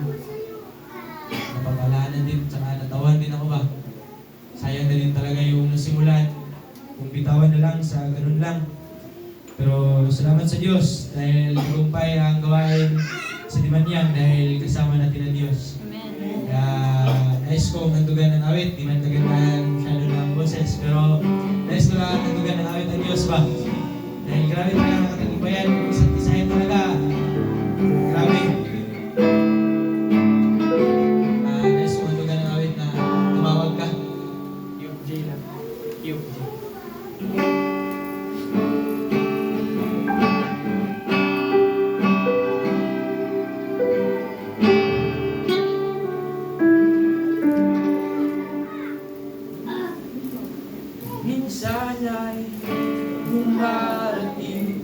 napapalahanan din, saka natawan din ako ba. Sayang na din talaga yung nasimulan, kung bitawan na lang sa ganun lang. Pero salamat sa Diyos dahil tagumpay ang gawain sa Limanyang dahil kasama natin ang Diyos. Kaya nais ko nandugan ng awit, di man tagandahan masyado ng boses, pero nais ko lang nandugan ng awit ang Diyos ba? Dahil grabe talaga ang katagumpayan, isa't isahin talaga. Grabe. Nais ko nandugan ng awit na tumawag ka. UJ lang. UJ. Minsan ay bumarating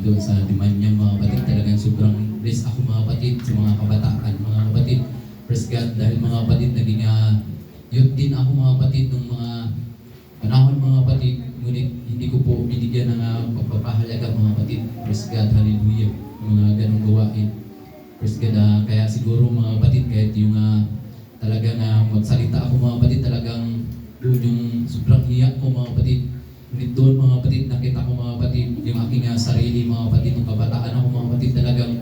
doon sa Dimanyang mga kapatid. Talagang sobrang blessed ako mga kapatid sa mga kabataan mga kapatid. Praise God, dahil mga kapatid naging youth din ako mga kapatid nung mga panahon mga kapatid. Ngunit hindi ko po binigyan ng pagpapahalaga mga kapatid. Praise God, hallelujah. Mga ganong gawain. Praise God, kaya siguro mga kapatid kahit yung talagang magsalita ako mga kapatid, talagang doon yung sobrang hiya ko mga kapatid. Ngunit doon mga kapatid, nakita ko mga kapatid yung aking sarili mga kapatid, nung kabataan ako mga kapatid, talagang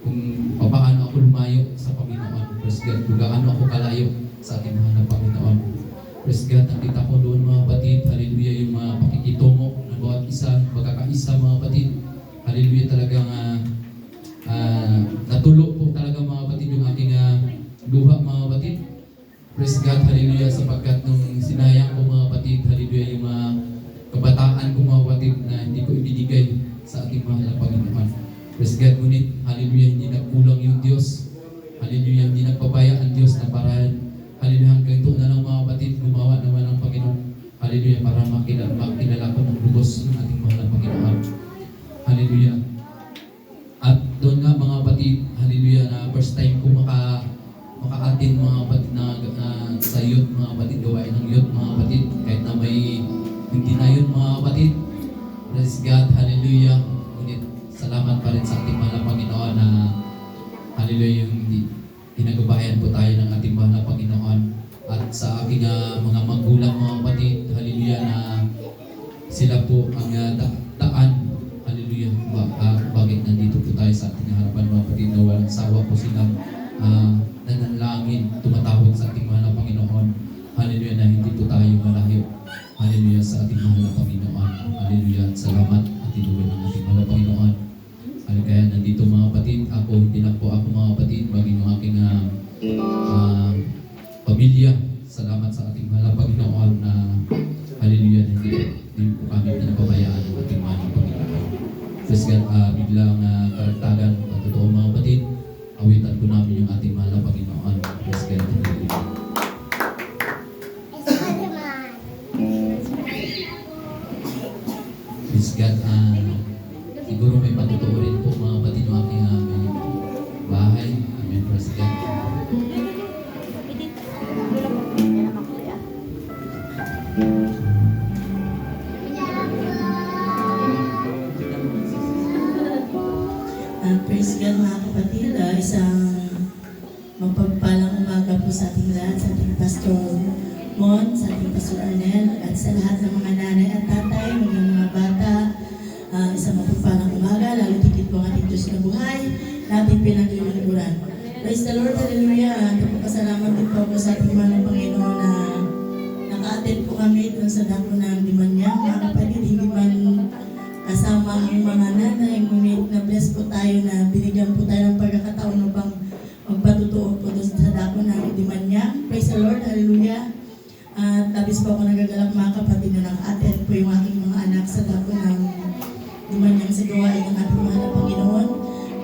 kung paano ako lumayo sa Panginoon. Praise God, kung gaano ako kalayo sa ating mahal na Panginoon. Praise God, nakita ko doon mga kapatid, hallelujah, yung mga pakikitungo ng bawat isa, pagkakaisa mga kapatid. Hallelujah, talagang natulo po talaga mga kapatid yung aking luha mga kapatid. Praise God, hallelujah, sapagkat nung sinayang ko mga kapatid, hallelujah, yung kabataan ko mga kapatid na hindi ko ibinigay sa ating mahal na Panginoon. Praise God, ngunit, hallelujah, hindi nagkulang yung Diyos. Hallelujah, hindi nagpabaya ang Diyos na para, hallelujah, hanggang doon na lang mga kapatid, gumawa naman ang Panginoon. Hallelujah, para makilala ko ng lubos ng ating mahal na Panginoon. Hallelujah. At doon nga mga kapatid, hallelujah, na first time ko maka-attend mga kapatid na sa youth mga kapatid, gawain ng youth mga kapatid, kahit na may hindi na yun mga kapatid. Praise God, hallelujah. Ngunit salamat pa rin sa ating mahal na Panginoon na hallelujah, yung ginagabayan po tayo ng ating mahal na Panginoon. At sa aking mga magulang mga kapatid, hallelujah, na sila po ang daan, hallelujah, bakit nandito po tayo sa ating harapan mga kapatid, na walang sawa po silang nananalangin, tumatawag sa ating mahal na Panginoon. Hallelujah, na hindi po tayo malayo. Hallelujah, sa ating mahal na Panginoon. Hallelujah, salamat at tinuloy ng ating mahal na Panginoon. Kaya nandito mga kapatid, ako, hindi lang po ako mga kapatid, baging yung aking pamilya. Salamat sa ating mahal na Panginoon na hallelujah, na hindi po kami pinapabayaan ng ating mahal na Panginoon. Praise God, biglang karagtagan, totoo mga kapatid, awitan po namin yung ating mahal na Panginoon. Praise God, hallelujah. Praise God, siguro may patutuurin po mga kapatid yung aking bahay. Amen, praise God. Praise God mga kapatid, isang mapagpalang umaga po sa ating lahat, sa ating Pastor Mon, sa ating Pastor Arnel, at sa lahat ng mga nanay at tatay, mga bata. Isang mapagpalang umaga, lalo tigit po ang ating Diyos na buhay, natin pinaglilingkuran. Praise the Lord, hallelujah. Pasalamat din po ako sa ating mga Panginoon na naka-attend po kami dun sa dako ng Dimanyang. Mga kapatid, hindi man kasama ang mga nanay, ngunit na-bless po tayo na binigyan po tayo ng pagkakataon upang magpatutuo po doon sa dako ng Dimanyang. Praise the Lord, hallelujah. At labis po ako nagagalak mga kapatid na naka-attend po yung aking mga anak sa dako ng Dimanyang sa gawain ng ating mahal na Panginoon.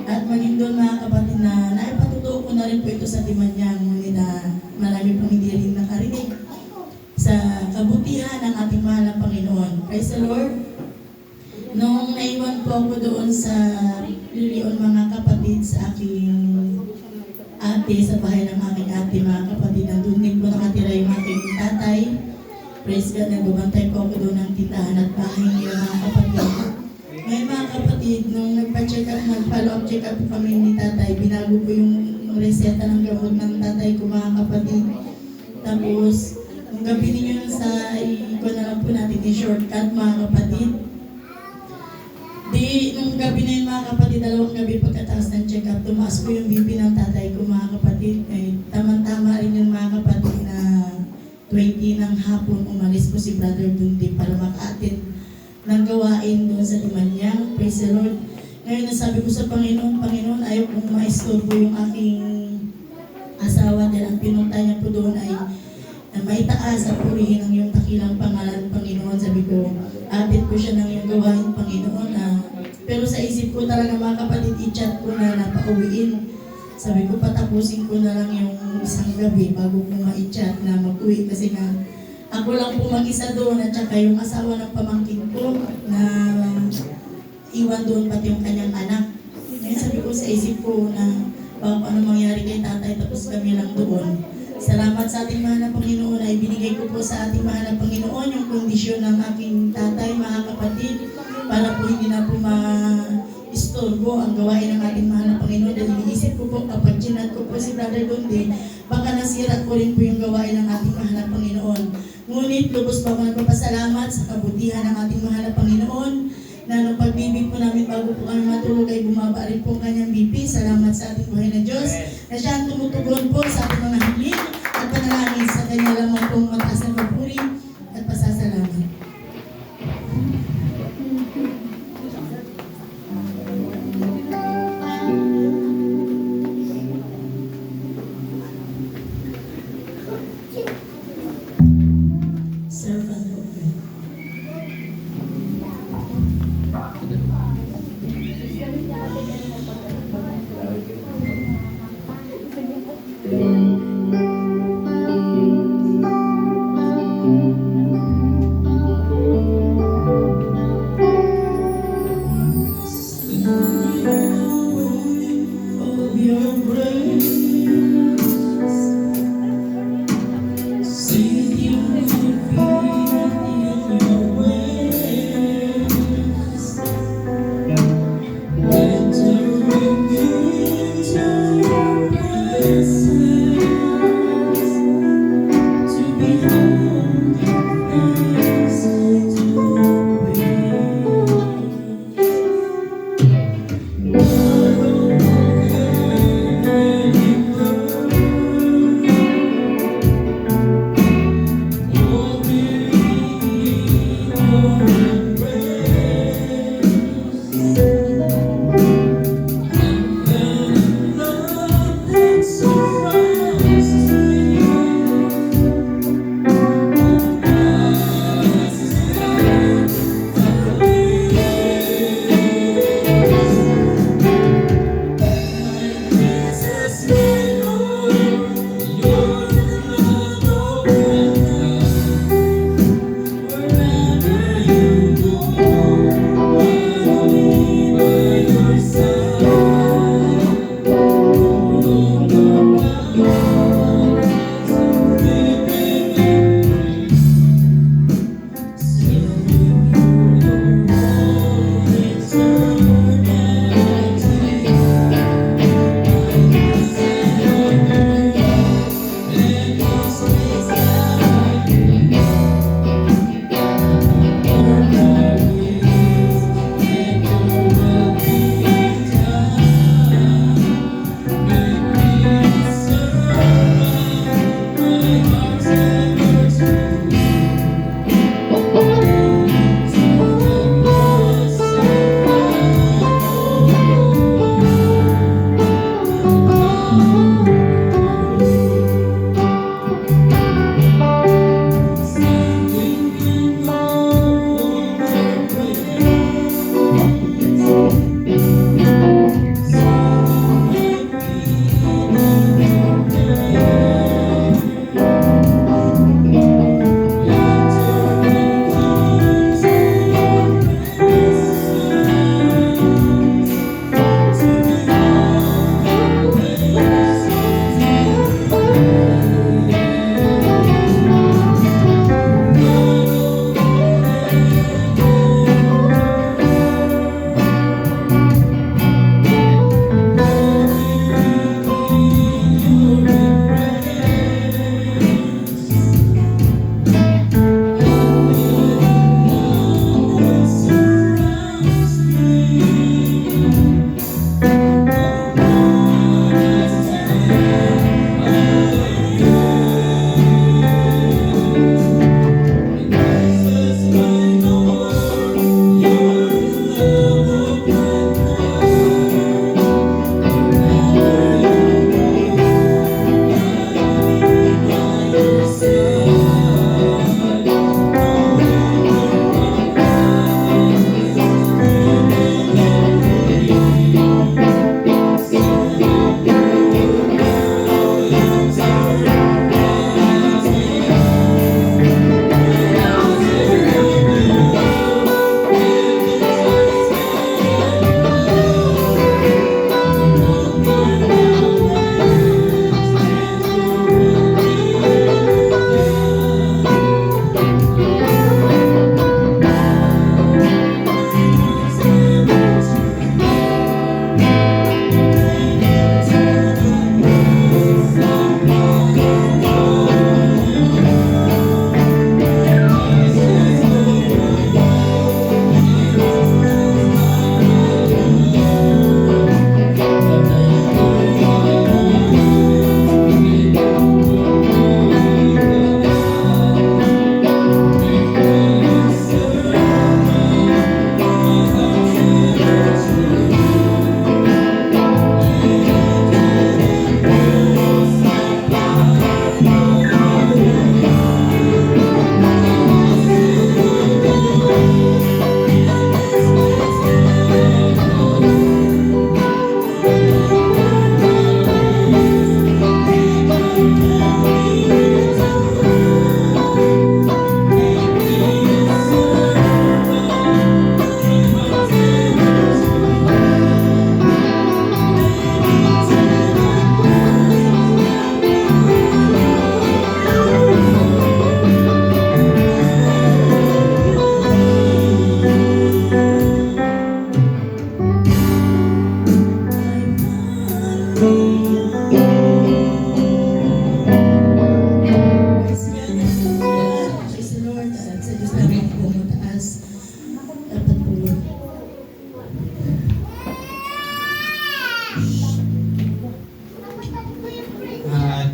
At maging doon mga kapatid na naipatutuo ko na rin po ito sa Dimanyang, ngunit marami pong hindi rin nakarinig sa kabutihan ng ating mahal na Panginoon. Praise the Lord. Noong naiwan po ako doon sa Lilion mga kapatid sa aking ate, sa bahay ng aking ate mga kapatid, nandun din po nakatira yung aking tatay. Praise God, nagbabantay po ako doon ng tindahan at bahay niya mga kapatid. Ngayon mga kapatid, nung nagpa-check up, nag-follow up check up po kami ni tatay, binago po yung reseta ng gamot ng tatay ko mga kapatid. Tapos, nung gabi ninyo sa ko na lang po natin yung shortcut mga kapatid. Nung gabi na yun mga kapatid, 2 gabi pagkatapos ng check-up, tumaas po yung BP ng tatay ko mga kapatid. Tama-tama rin yung mga kapatid na 20 ng hapon, umalis po si Brother Dundi para maka-attend ng gawain doon sa Dimanyang. Praise the Lord. Ngayon nasabi ko sa Panginoon, Panginoon, ayaw kong ma-istorbo yung aking asawa dahil ang pinunta niya po doon ay maitaas at purihin ang iyong takilang pangalan, Panginoon. Sabi ko, atin po siya ng iyong gawain, Panginoon. Pero sa isip ko talaga mga kapatid, i-chat ko na napauwiin. Sabi ko, patapusin ko na lang yung isang gabi bago ko ma-chat na mag-uwi. Kasi nga, ako lang po mag-isa doon at saka yung asawa ng pamangkin ko na iwan doon pati yung kanyang anak. Ngayon sabi ko sa isip ko na baka ano mangyari kay tatay tapos kami lang doon. Salamat sa ating mahal na Panginoon ay binigay ko po sa ating mahal na Panginoon yung kondisyon ng aking tatay, mga kapatid, para po hindi na po ma-istorbo ang gawain ng ating mahal na Panginoon. Dahil iniisip ko po kapag ginat ko po si Brother Dondi, baka nasira ko rin po yung gawain ng ating mahal na Panginoon. Ngunit lubos pa ako nagpapasalamat sa kabutihan ng ating mahal na Panginoon na nung pagbibig po namin bago po kami matulog ay bumaba rin po ang kanyang BP. Salamat sa ating buhay na Diyos na siya ang tumutugon po sa ating mga hiling at panalangin sa kanya lamang pong mataas na papuri at pasasalamat. Servant of God. Of your grace, seeking to feel in your ways, entering into your presence, to behold your face, to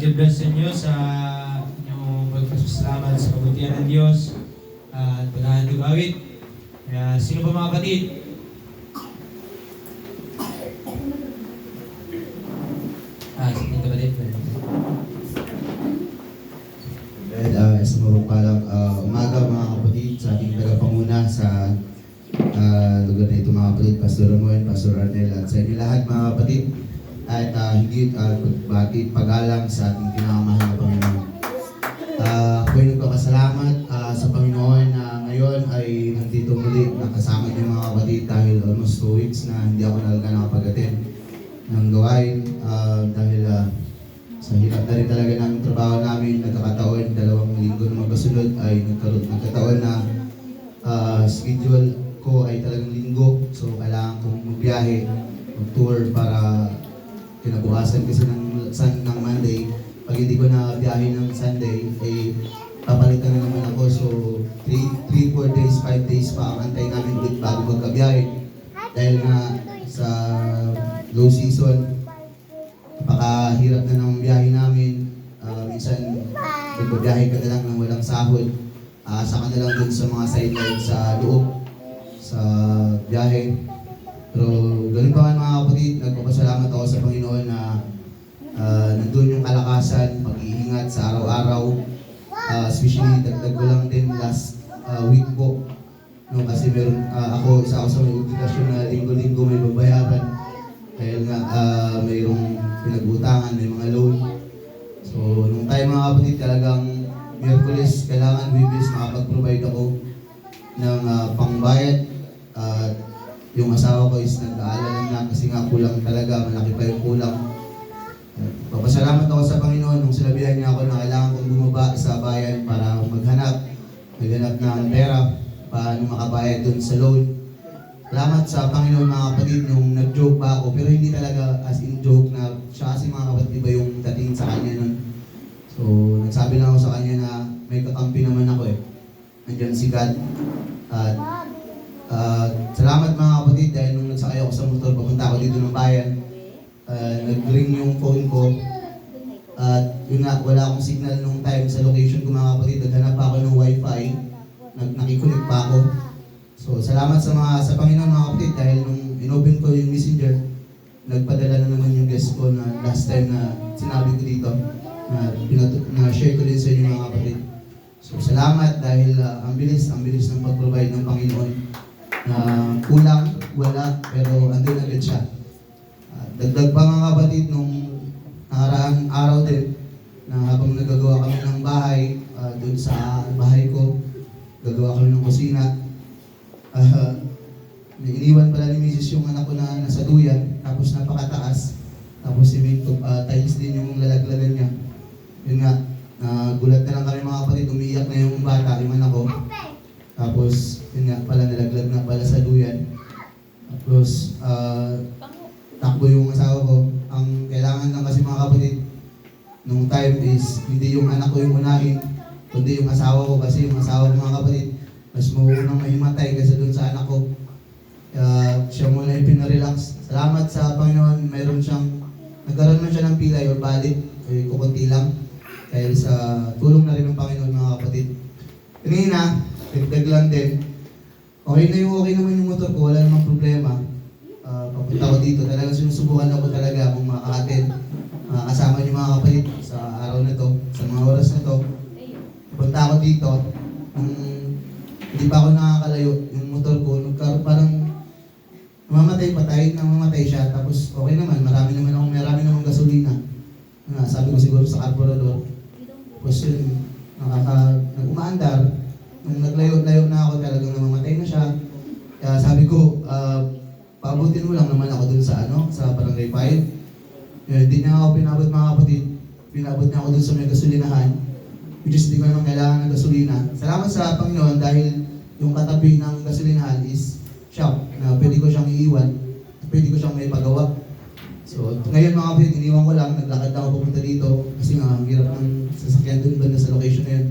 God bless sa inyo sa inyong pagpasalamat sa kabutihan ng Diyos at paghahandog awit. Kaya sino pa mga kapatid? Sige kapatid. Sa mabukalang umaga mga kapatid sa ating tagapanguna sa lugar na ito mga kapatid, Pastor Ramon, Pastor Arnel at sa inyo lahat mga kapatid at higit pagbati pagalang sa ating pinamamahal na Panginoon. Ako ay nagpapasalamat sa Panginoon na ngayon ay nandito muli nakasama niyo mga kapatid dahil almost 2 weeks na hindi ako talaga nakapag-attend ng gawain dahil sa hirap na rin talaga ng trabaho namin, nagkakataon, 2 linggo na magkasunod ay nagkataon na schedule ko ay talagang linggo. So kailangan kong magbiyahe, mag-tour para kinabukasan kasi ng Monday. Pag hindi ko na biyahe ng Sunday, ay papalitan na naman ako. So 3, 4 days, 5 days pa ang antay namin ulit bago magkabiyahe. Dahil nga sa low season, napakahirap na ng biyahe namin. Minsan, magbabiyahe ka na lang ng walang sahod. Saka na lang dun sa mga sideline sa loob, sa biyahe. Pero ganun pa man mga kapatid, nagpapasalamat ako sa Panginoon na nandun yung kalakasan, pag-iingat sa araw-araw. Especially, dagdag ko lang din last week po. No, kasi meron isa ako sa may obligasyon na linggo-linggo may babayaran. Dahil nga mayroong pinag-utangan, may mga loan. So, nung time mga kapatid, talagang Miyerkules, kailangan Webes makapag-provide ako ng pangbayad. Yung asawa ko is nag-aalala na kasi nga kulang talaga, malaki pa yung kulang. Papasalamat ako sa Panginoon nung sinabihan niya ako na kailangan kong bumaba sa bayan para maghanap ng pera, paano makabayad dun sa loan. Salamat sa Panginoon mga kapatid nung nag-joke pa ako, pero hindi talaga as in joke na siya kasi mga kapatid iba yung dating sa kanya nun. So, nagsabi lang ako sa kanya na may kakampi naman ako eh. Nandiyan si God. Salamat mga kapatid dahil nung nagsakay ako sa motor, papunta ako dito ng bayan. Nag-ring yung phone ko. At yun nga, wala akong signal nung time sa location ko mga kapatid. Naghanap pa ako ng wifi. Nakikunik pa ako. So, salamat sa Panginoon mga kapatid dahil nung inopen ko yung messenger, nagpadala na naman yung guest ko na last time na sinabi ko dito na share ko din sa inyo mga kapatid. So, salamat dahil ang bilis ng pag-provide ng Panginoon na kulang, wala, pero andun agad siya. Dagdag pa mga kapatid nung nakaraang araw din na habang nagagawa kami ng bahay, doon sa bahay ko, gagawa kami ng kusina. Iniwan pala ni Mrs. yung anak ko na nasa duyan, tapos napakataas, tapos tiles din yung lalaglagan niya. Yun nga, gulat na lang kami mga kapatid, umiiyak na yung bata, yung anak ko. Tapos, yun nga pala, nalaglag na pala sa duyan. Tapos, takbo yung asawa ko. Ang kailangan lang kasi mga kapatid, nung time is, hindi yung anak ko yung unahin, kundi yung asawa ko. Kasi yung asawa ko mga kapatid, mas maunang mahimatay kasi dun sa anak ko. Siya muna yung pinarelax. Salamat sa Panginoon, nagkaroon man siya ng pilay o balik, kukunti lang. Dahil sa tulong na rin ng Panginoon mga kapatid. Kanina, dagdag lang din. Okay naman yung motor ko, wala namang problema. Papunta ko dito, talagang sinusubukan ako talaga kung makaka-attend. Kasama niyo mga kapatid sa araw na to, sa mga oras na to. Punta ako dito, hindi pa ako nakakalayo, yung motor ko, parang namamatay siya, tapos okay naman, marami naman gasolina. Sabi ko siguro sa carburetor. Tapos yun, nag-umaandar. Nung naglayo-layo na ako, talagang namamatay na siya. Kaya sabi ko, paabutin mo lang naman ako dun sa Barangay 5. Hindi niya ako pinabot mga kapatid. Pinabot niya ako dun sa may gasolinahan. Which is hindi ko naman kailangan ng gasolina. Salamat sa Panginoon dahil yung katabi ng gasolinahan is shop na pwede ko siyang iiwan at pwede ko siyang may pagawa. So, ngayon mga kapatid, iniwan ko lang, naglakad ako papunta dito kasi nga, ang hirap ng sasakyan dun banda sa location na yun.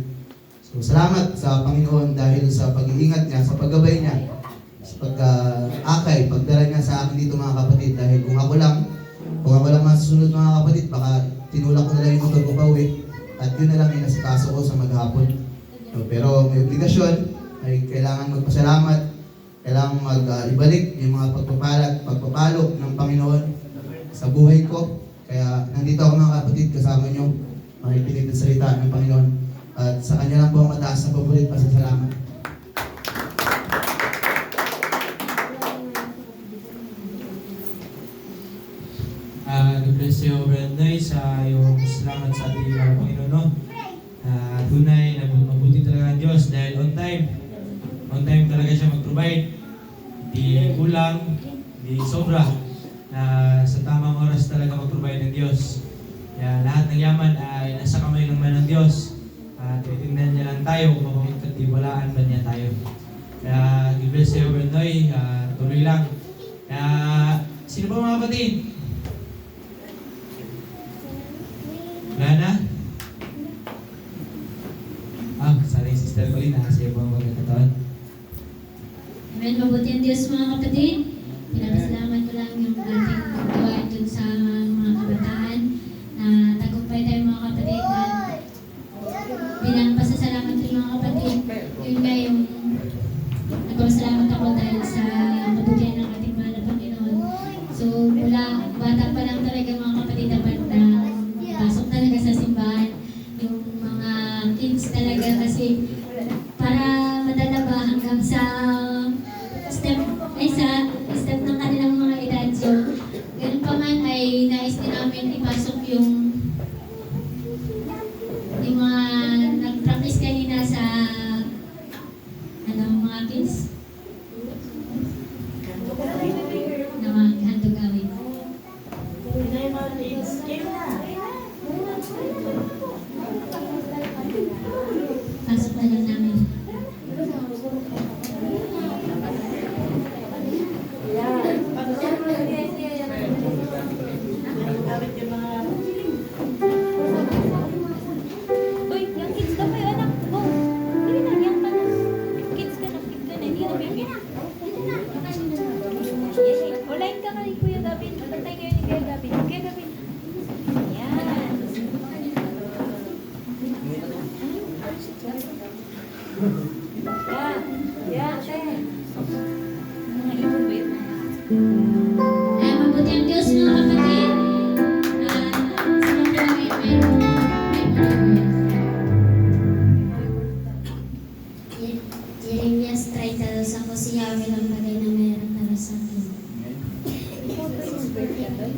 So, salamat sa Panginoon dahil sa pag-iingat niya, sa paggabay niya, sa pagdala niya sa akin dito mga kapatid. Dahil kung ako lang masusunod mga kapatid, baka tinulak ko na lang yung motor ko pauwi at yun na lang yung nasikaso ko sa maghapon. No, pero may obligasyon ay kailangan magpasalamat, kailangan ibalik yung mga pagpapalo ng Panginoon sa buhay ko. Kaya nandito ako mga kapatid, kasama nyo, makikinig ng salita ng Panginoon. At sa Kanya lang po ang mataas na pabulit, pasasalamat. God bless you, Brother Noy, sa iyong salamat sa ating Panginoon. No? Tunay na mabuti talaga ang Diyos dahil on time talaga siya mag-provide. Di kulang, di sobra. Sa tamang oras talaga mag-provide ng Diyos. Kaya lahat ng yaman ay nasa kamay ng man ng Diyos. Titignan niya lang tayo kung mapagkatiwalaan ba niya tayo. Kaya God bless you, Brother Noy. Tuloy lang. Kaya sino ba mga kapatid? Wala na? Sana yung sister ko rin, nakasaya po ang magkakataon. Amen. Mabuti ang Diyos mga kapatid. Pinapasalamat ko lang yung ating gawain dun sa mga kabataan na tagumpay tayo mga kapatid. At bilang pasasalamat ko mga kapatid, yun nga yung nagpapasalamat ako dahil sa kabutihan ng ating mahal na Panginoon. So mula bata pa lang talaga mga kapatid dapat na pasok talaga sa simbahan yung mga kids talaga kasi para madala ba hanggang sa step ng kanilang mga edad. So, ganun pa man ay nais din namin ipasok yung mga nag-practice kanina sa mga kids na maghandog awit. Pasok na lang namin. Uy, yung kids ka pa yung anak ko. Hindi na, yung kids ka na, hindi na baby. Online ka nga ni Kuya Gavin. Pantay kayo ni Kuya Gavin. Kuya Gavin. Yan. Yan, te. Mga ibon ba yun? Ay, mabuti ang Diyos mga kapatid. Jeremias 30, ako si Yahweh ang bagay na mayroon para sa akin. Salamat po sa pagkakihintay.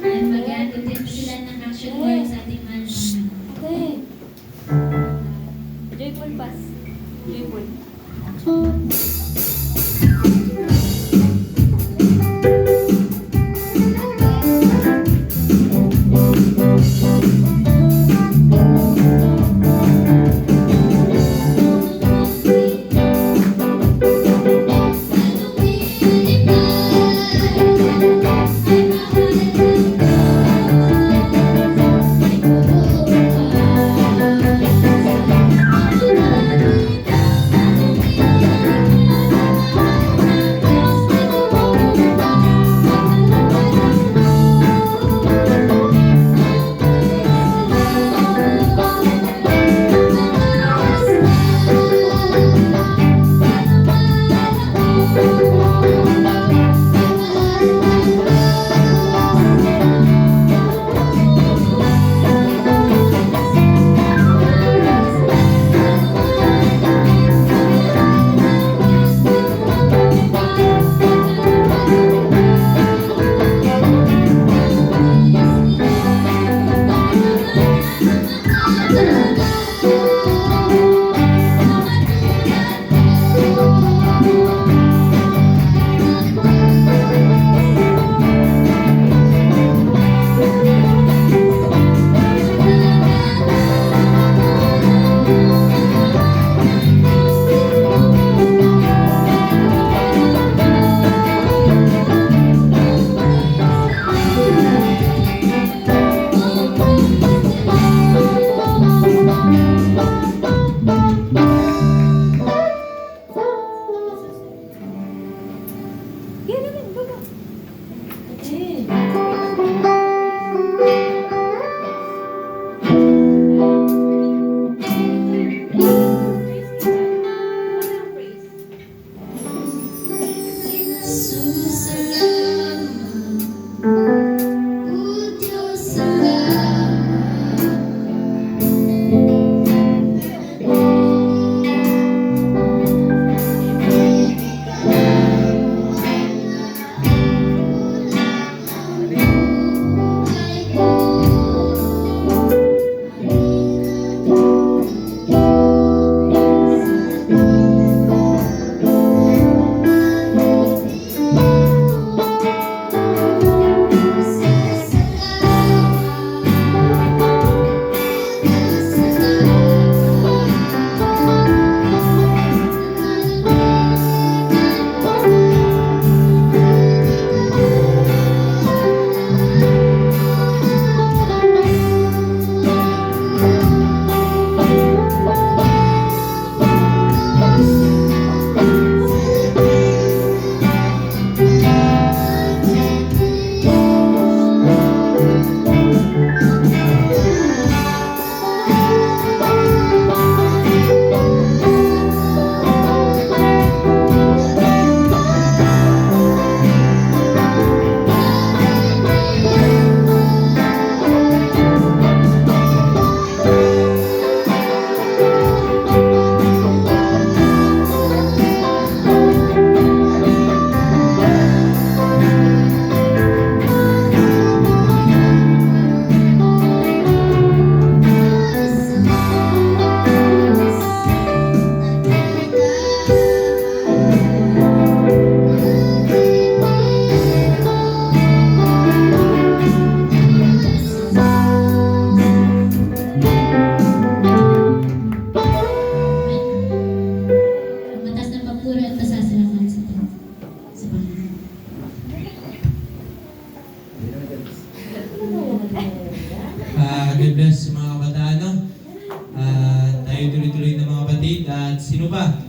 Ay, mag-aagod din sila ng action word sa ating mahal na Panginoon. Joyful pass. Joyful. Ay, God bless sa mga kabataan, no? Tayo tuloy-tuloy na mga kapatid. At sino ba?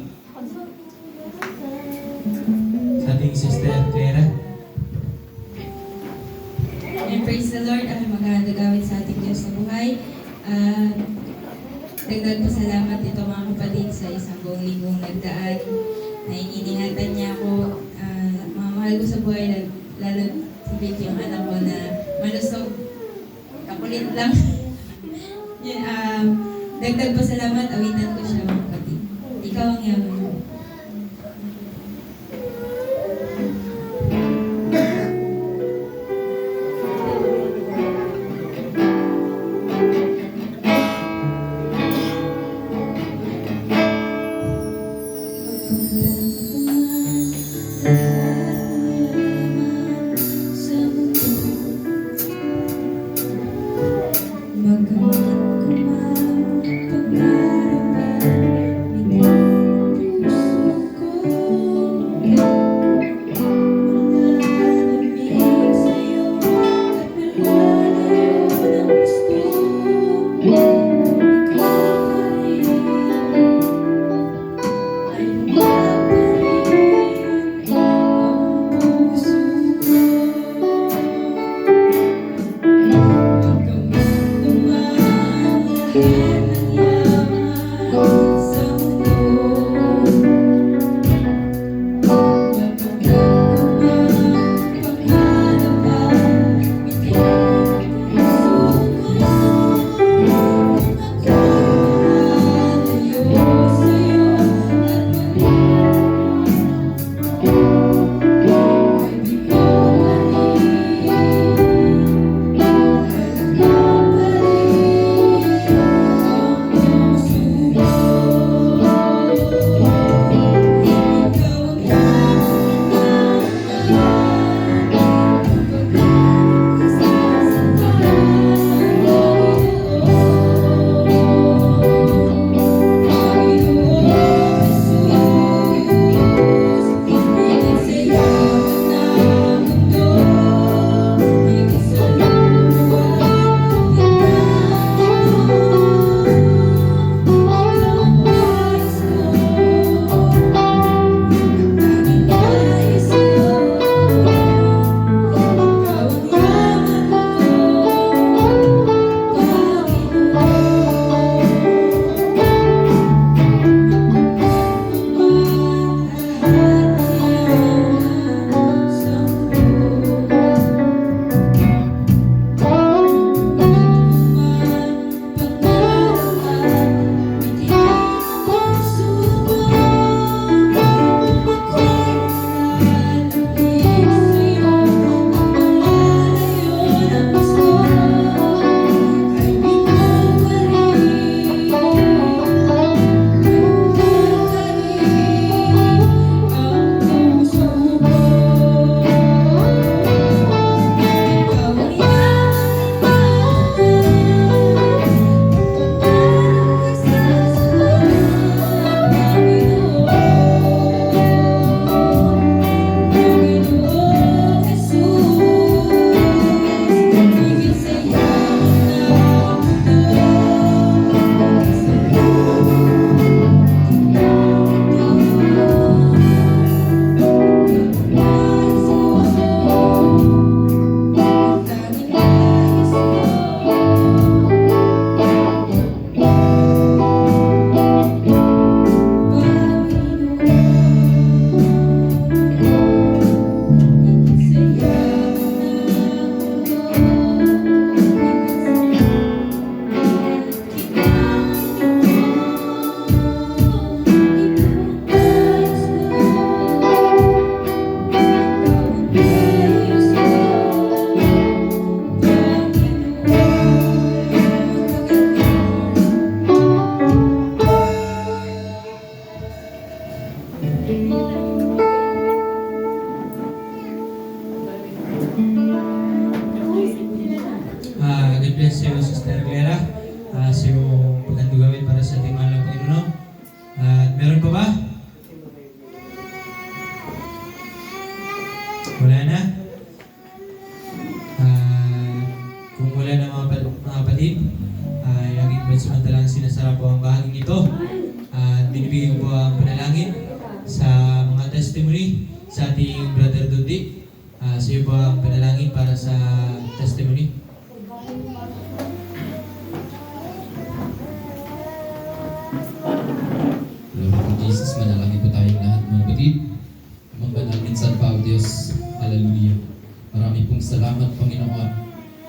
Sa ating sister Clara. And praise the Lord, ang magandagawin sa ating Diyos na buhay. Dagdag pasalamat ito mga kapatid sa isang buong linggong nagdaan na iningatan niya ako. Mga mahal ko sa buhay, lalo si Vicky, yung anak ko na malusog, kakulit lang. Yun, dagdag pasalamat, awitan ko siya mga kapatid. Ikaw ang yaman ko. Magkaman ko man pagkarapan, God bless you, Sister Clara. Sa iyong paghandugawin para sa ating mahal na Panginoon. At meron pa ba? Wala na? Kung wala na mga kapatid, ay aking pansamantalang sinasara po ang bahaging ito. At binibigay ko po ang panalangin sa mga testimony sa ating Brother Dundi. Sa iyo po ang panalangin para sa testimony. Lord Jesus, manalangin po tayong lahat mga kapatid. Amang banal minsan pa, O Diyos. Hallelujah. Marami pong salamat, Panginoon.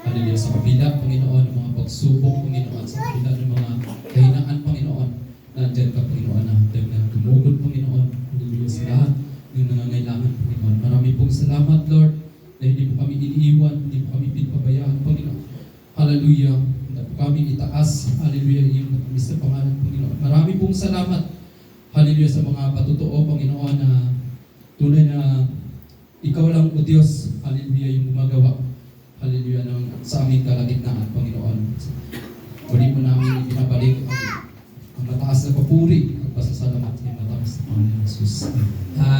Hallelujah. Sa kabila, Panginoon, ng mga pagsubok, Panginoon. Sa kabila ng mga kahinaan, Panginoon. Nandiyan ka, Panginoon, na hantag na tumugod, Panginoon. Hallelujah. Sa lahat ng nangangailangan, Panginoon. Marami pong salamat, Lord. Na hindi po kami iniiwan, hindi po kami pinapabayaan, Panginoon. Hallelujah. Hindi po kami itaas. Hallelujah. Yung sa pangalan, Panginoon. Marami pong salamat. Hallelujah sa mga patutuo, Panginoon, na tunay na ikaw lang, O Diyos, hallelujah, yung gumagawa, hallelujah, sa aming kalagitnaan, Panginoon. Muli mo namin ibinabalik ang mataas na papuri at pasasalamat sa mataas na Panginoon Jesus.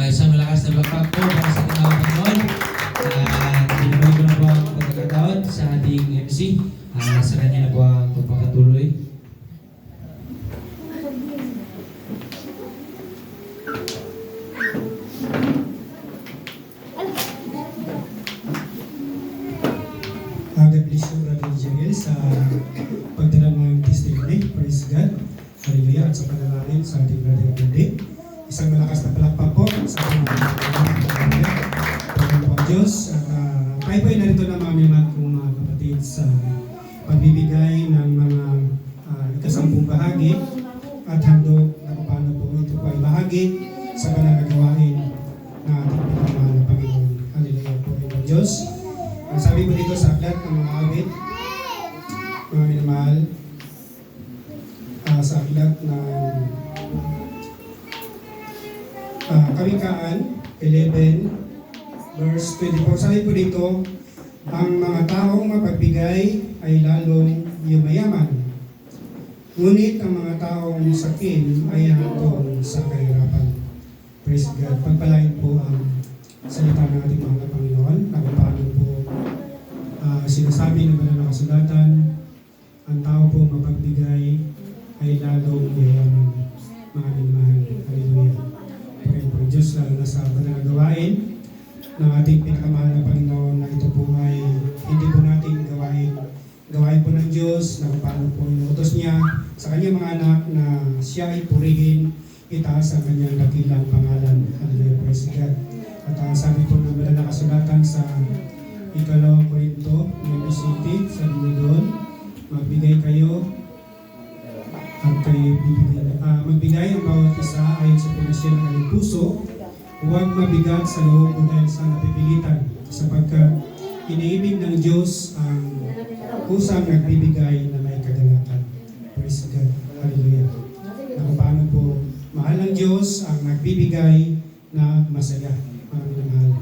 Isang malakas na bakpak po para sa ating mga Panginoon. Binabalik ko na po ang pagkakataon sa ating MC. Sa kanya na po ang pagpapatuloy. God bless you, Brother Jerry, sa pagdala ng testimony. Praise God. Hallelujah. At sa panalangin sa ating Brother Dundi. Isang malakas na palakpak po sa ating Panginoon po Diyos. At tayo po ay narito na mga kapatid sa pagbibigay ng mga ikasampung bahagi at handog na paano po ito po ay bahagi sa pananagawain na ating pinakamahal na Panginoon. Hallelujah po ay Diyos. Ang sabi po dito sa aklat ng mga awit, mga minamahal, sa aklat ng Kawikaan 11 verse 24. Sabi po dito, ang mga taong mapagbigay ay lalong yumayaman, ngunit ang mga taong sakin ay hantong sa kahirapan. Praise God. Pagpalain po ang salita ng ating mga Panginoon na kung paano po sinasabi ng banal na kasulatan, ang tao po mapagbigay ay lalong yayaman, mga minamahal. Hallelujah. Pagkain po Diyos, lalo na sa banal na gawain ng ating pinakamahal na Panginoon, na ito po ay hindi po natin gawain po ng Diyos, na kung paano po inuutos niya sa kanyang mga anak na siya ay purihin, itaas ang kanyang dakilang pangalan. Hallelujah. Praise God. At sabi po ng banal na kasulatan sa Ikalawang Korinto, Nueva City, sabi niyo doon, magbigay kayo at kayo magbigay ang bawat isa ayon sa pinasya ng kanyang puso, huwag mabigat sa loob o dahil sa napipilitan, sapagkat iniibig ng Diyos ang kusang nagbibigay na may kagalakan. Praise God. Hallelujah. Na kung paano po mahal ng Diyos ang nagbibigay na masaya. Maraming mahal.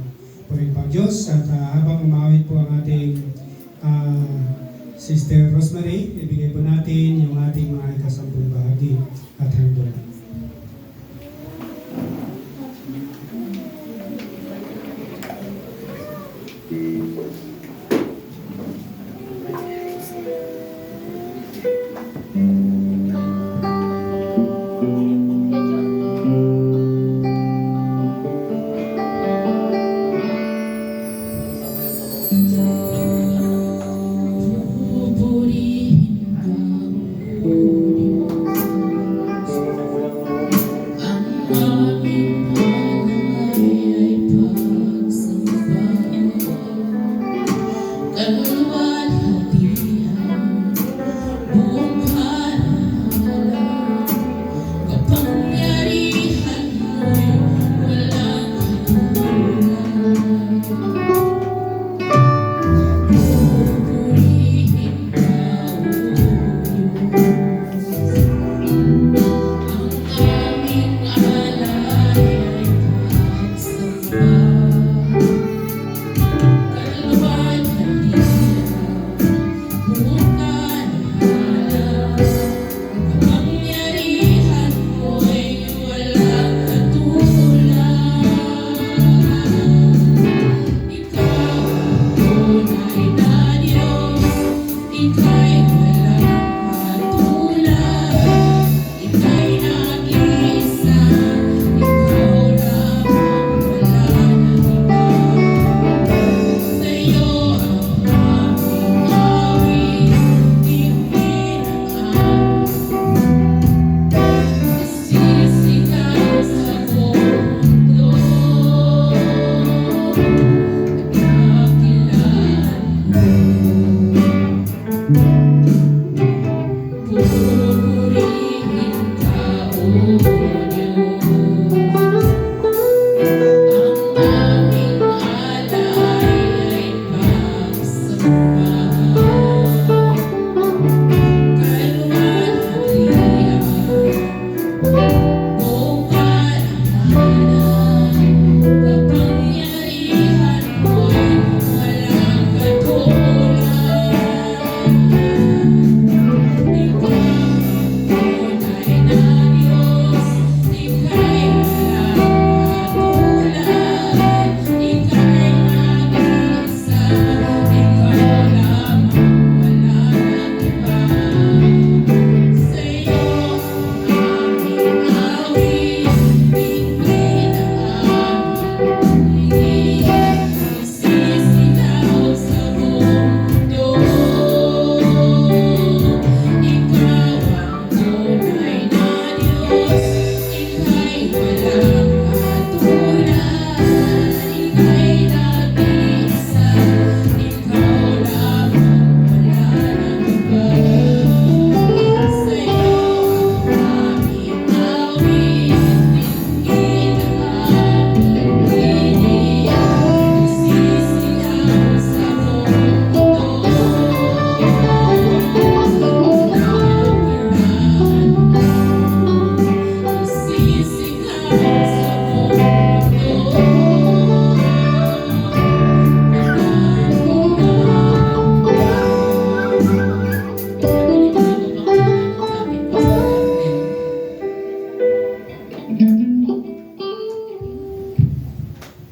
Purihin po ang Diyos. At habang umawit po ang ating Sister Rosemary, ibigay po natin yung ating mga ikasampung bahagi at handog. Purihin ka, O Diyos.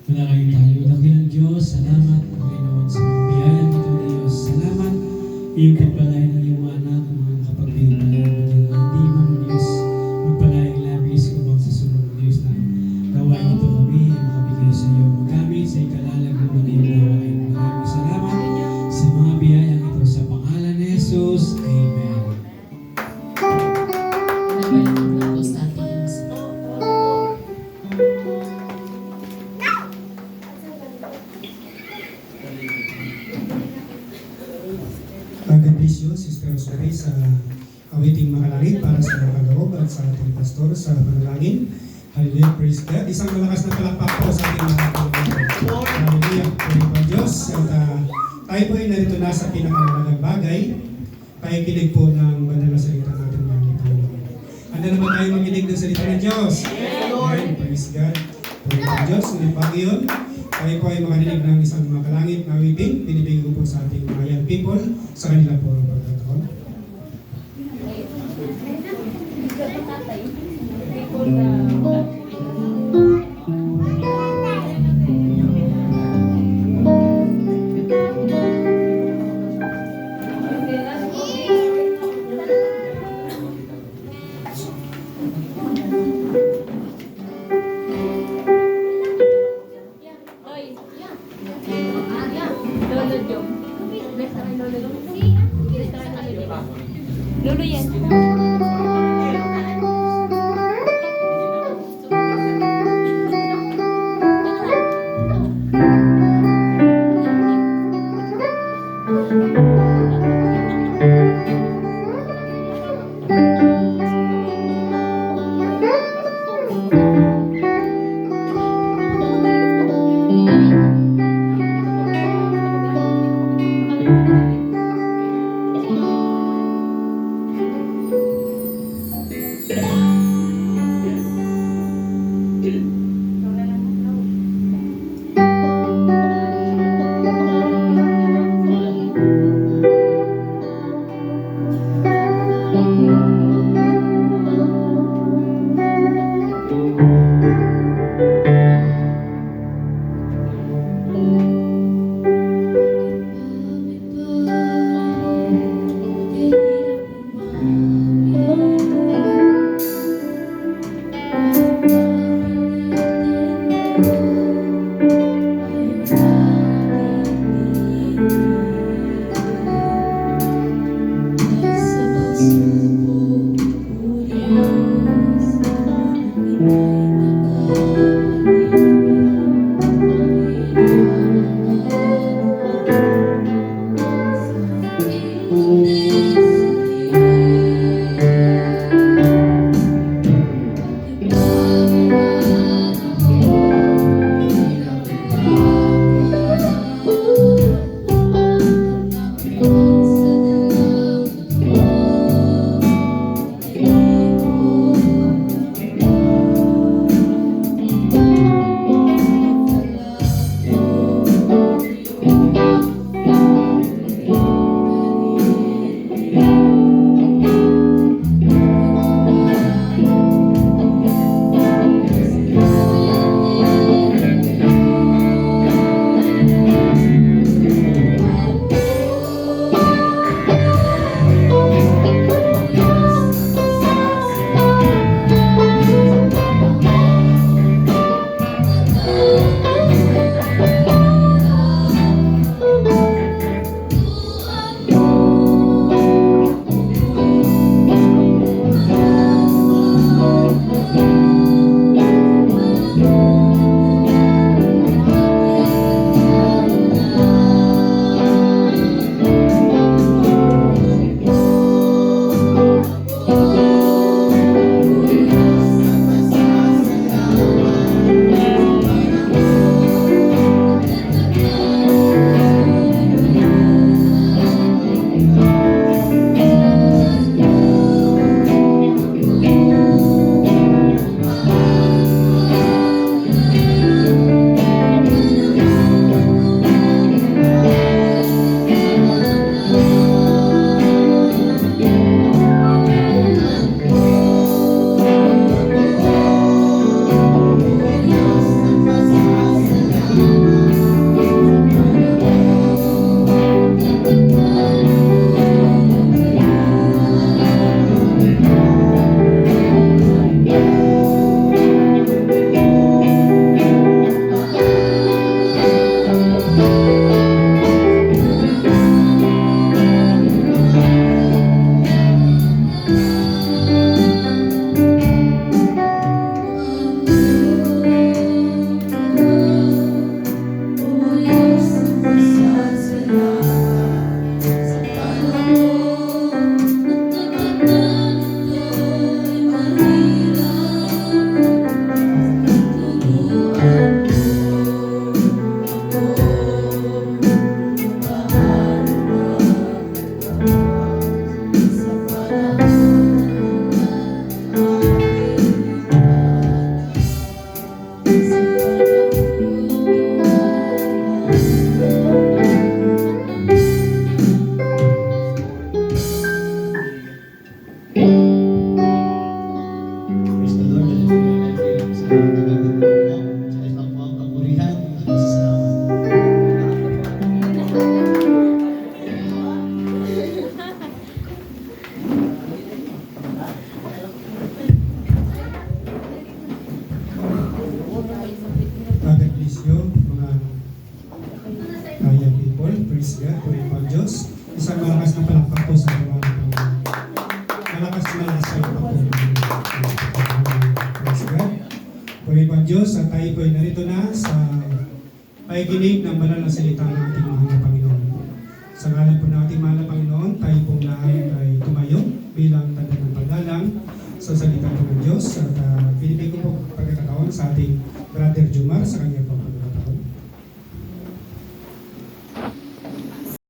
Manalangin tayo. Dakilang Diyos, salamat Panginoon sa mga biyayang ito Diyos. Salamat iyong pagpalain ng iyong anak ang mga kapagpila. Hindi man Diyos magpalain labis upang sa sunod Diyos na gawain ito kami ang makabigay sa iyo. Magamit sa ikalalago ng iyong gawain. Maraming salamat sa mga biyayang ito sa pangalan ni Jesus. Amen. Nabalik ang po sa ating God bless you, Sister Rosemary, sa awiting makalangit para sa mga kaloob at sa ating pastor sa panalangin. Hallelujah, praise God. Isang malakas na palakpak po sa ating mga kaloob. Hallelujah, praise God Diyos. At tayo po ay narito na sa pinakamalagang bagay. Pakikinig po ng banal na salita natin mga Panginoon. Handa naman tayo makinig ng salita ng Diyos. Amen, praise God. Praise God Diyos. Ngunit bago yun, tayo po ay makarinig ng isang makalangit na awiting. Binibigay ko po sa ating mga young people sa kanila po ang pagkataon. Lolo Jom. Bless na kay Lolo Jom. bless you, mga kaya people. Praise God, puri po ang Diyos. Isang malakas na palakpak po sa mga Panginoon. Malakas kayo pa po. Praise God. Puri po ang Diyos at tayo po ay narito na sa pakikinig ng banal na salita ng ating mahal na Panginoon. Sa ngalan po ng ating mahal na Panginoon, tayo pong lahat ay tumayo bilang tanda ng paggalang sa salita po ng Diyos at binibigay ko po pagkakataon sa ating Brother Jumar sa kanyang